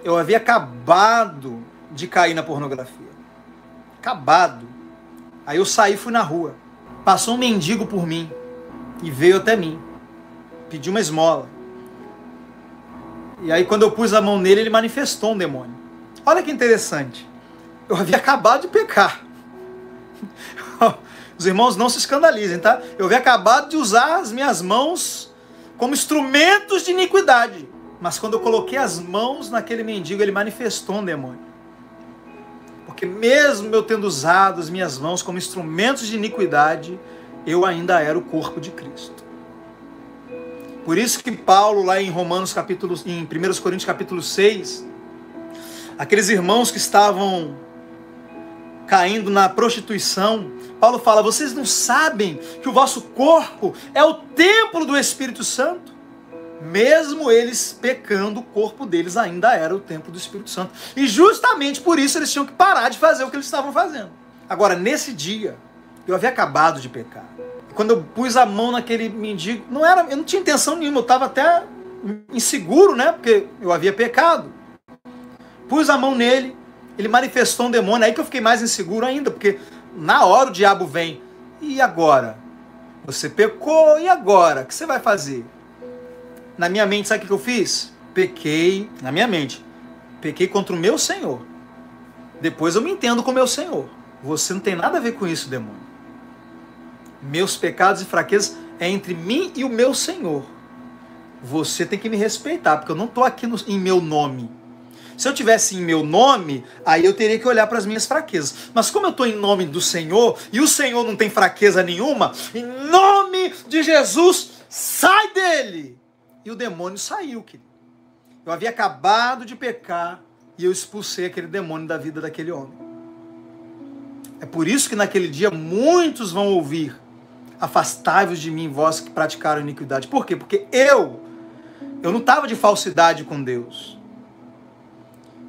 eu havia acabado de cair na pornografia. Acabado. Aí eu saí e fui na rua. Passou um mendigo por mim e veio até mim. Pediu uma esmola. E aí quando eu pus a mão nele, ele manifestou um demônio. Olha que interessante. Eu havia acabado de pecar. Os irmãos não se escandalizem, tá? Eu havia acabado de usar as minhas mãos como instrumentos de iniquidade. Mas quando eu coloquei as mãos naquele mendigo, ele manifestou um demônio. Porque mesmo eu tendo usado as minhas mãos como instrumentos de iniquidade, eu ainda era o corpo de Cristo. Por isso que Paulo, lá em 1 Coríntios capítulo 6, aqueles irmãos que estavam caindo na prostituição, Paulo fala: vocês não sabem que o vosso corpo é o templo do Espírito Santo? Mesmo eles pecando, o corpo deles ainda era o templo do Espírito Santo. E justamente por isso eles tinham que parar de fazer o que eles estavam fazendo. Agora, nesse dia, eu havia acabado de pecar. Quando eu pus a mão naquele mendigo, eu não tinha intenção nenhuma, eu estava até inseguro, né? Porque eu havia pecado. Pus a mão nele, ele manifestou um demônio, aí que eu fiquei mais inseguro ainda, porque na hora o diabo vem: e agora? Você pecou, e agora? O que você vai fazer? Na minha mente, sabe o que eu fiz? Pequei, na minha mente, pequei contra o meu Senhor. Depois eu me entendo com o meu Senhor. Você não tem nada a ver com isso, demônio. Meus pecados e fraquezas é entre mim e o meu Senhor. Você tem que me respeitar, porque eu não estou aqui em meu nome. Se eu tivesse em meu nome, aí eu teria que olhar para as minhas fraquezas. Mas como eu estou em nome do Senhor, e o Senhor não tem fraqueza nenhuma, em nome de Jesus, sai dele! E o demônio saiu, querido. Eu havia acabado de pecar e eu expulsei aquele demônio da vida daquele homem. É por isso que naquele dia muitos vão ouvir: Afastai-vos de mim, vós que praticaram iniquidade. Por quê? Porque eu não estava de falsidade com Deus.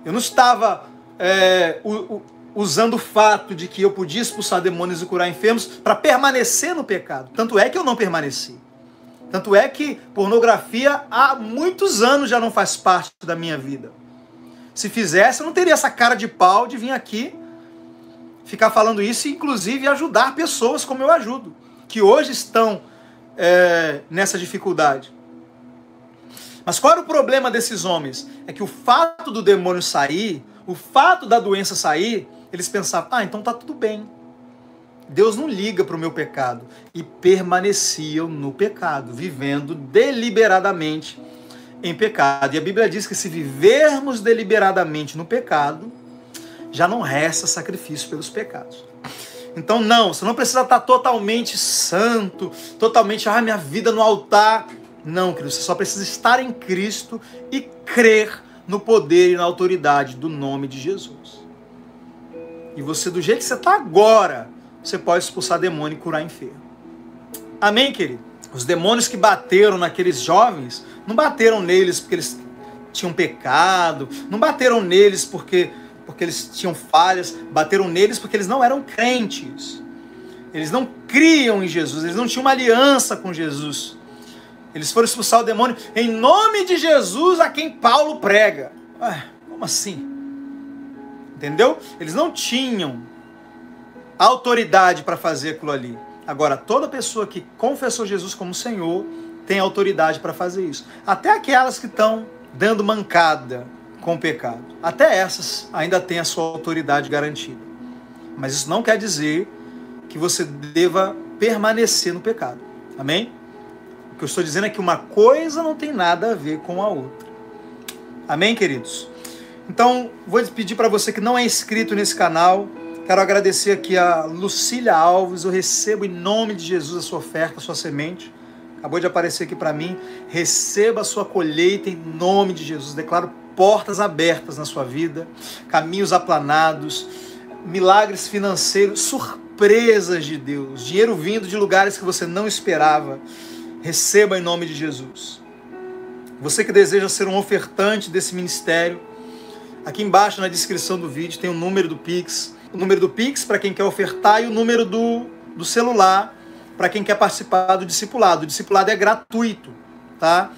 Eu não estava usando o fato de que eu podia expulsar demônios e curar enfermos para permanecer no pecado. Tanto é que eu não permaneci. Tanto é que pornografia há muitos anos já não faz parte da minha vida. Se fizesse, eu não teria essa cara de pau de vir aqui ficar falando isso e inclusive ajudar pessoas como eu ajudo, que hoje estão nessa dificuldade. Mas qual era o problema desses homens? É que o fato do demônio sair, o fato da doença sair, eles pensavam, então tá tudo bem. Deus não liga para o meu pecado. E permaneciam no pecado, vivendo deliberadamente em pecado. E a Bíblia diz que se vivermos deliberadamente no pecado, já não resta sacrifício pelos pecados. Então não, você não precisa estar totalmente santo, totalmente, minha vida no altar. Não, querido, você só precisa estar em Cristo e crer no poder e na autoridade do nome de Jesus. E você, do jeito que você está agora, você pode expulsar demônio e curar enfermo. Amém, querido? Os demônios que bateram naqueles jovens, não bateram neles porque eles tinham pecado, não bateram neles porque eles tinham falhas, bateram neles porque eles não eram crentes. Eles não criam em Jesus, eles não tinham uma aliança com Jesus. Eles foram expulsar o demônio em nome de Jesus a quem Paulo prega. Como assim? Entendeu? Eles não tinham autoridade para fazer aquilo ali. Agora, toda pessoa que confessou Jesus como Senhor tem autoridade para fazer isso. Até aquelas que estão dando mancada com o pecado. Até essas ainda têm a sua autoridade garantida. Mas isso não quer dizer que você deva permanecer no pecado. Amém? O que eu estou dizendo é que uma coisa não tem nada a ver com a outra. Amém, queridos? Então, vou pedir para você que não é inscrito nesse canal. Quero agradecer aqui a Lucília Alves. Eu recebo em nome de Jesus a sua oferta, a sua semente. Acabou de aparecer aqui para mim. Receba a sua colheita em nome de Jesus. Declaro portas abertas na sua vida, caminhos aplanados, milagres financeiros, surpresas de Deus, dinheiro vindo de lugares que você não esperava. Receba em nome de Jesus. Você que deseja ser um ofertante desse ministério, aqui embaixo na descrição do vídeo tem o número do Pix. O número do Pix para quem quer ofertar e o número do celular para quem quer participar do discipulado. O discipulado é gratuito, tá?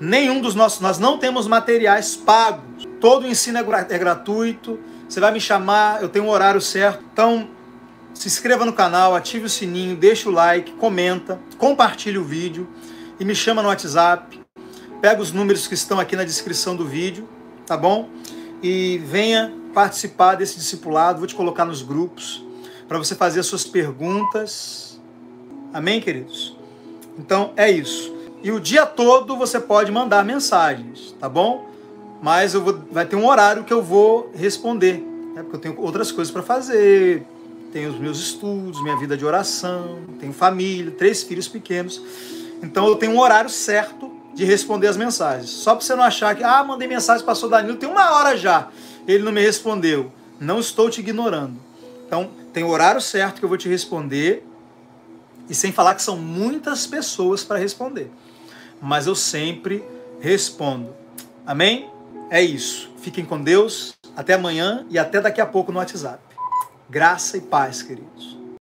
Nenhum dos nós não temos materiais pagos. Todo o ensino é gratuito. Você vai me chamar, eu tenho um horário certo. Então, se inscreva no canal, ative o sininho, deixa o like, comenta, compartilhe o vídeo e me chama no WhatsApp. Pega os números que estão aqui na descrição do vídeo, tá bom? E venha participar desse discipulado. Vou te colocar nos grupos para você fazer as suas perguntas. Amém, queridos? Então, é isso. E o dia todo você pode mandar mensagens, tá bom? Mas vai ter um horário que eu vou responder, né? Porque eu tenho outras coisas para fazer, tenho os meus estudos, minha vida de oração, tenho família, 3 filhos pequenos. Então eu tenho um horário certo de responder as mensagens. Só para você não achar que, mandei mensagem para o pastor Danilo, tem 1 hora já, ele não me respondeu. Não estou te ignorando. Então tem o horário certo que eu vou te responder, e sem falar que são muitas pessoas para responder. Mas eu sempre respondo. Amém? É isso. Fiquem com Deus. Até amanhã e até daqui a pouco no WhatsApp. Graça e paz, queridos.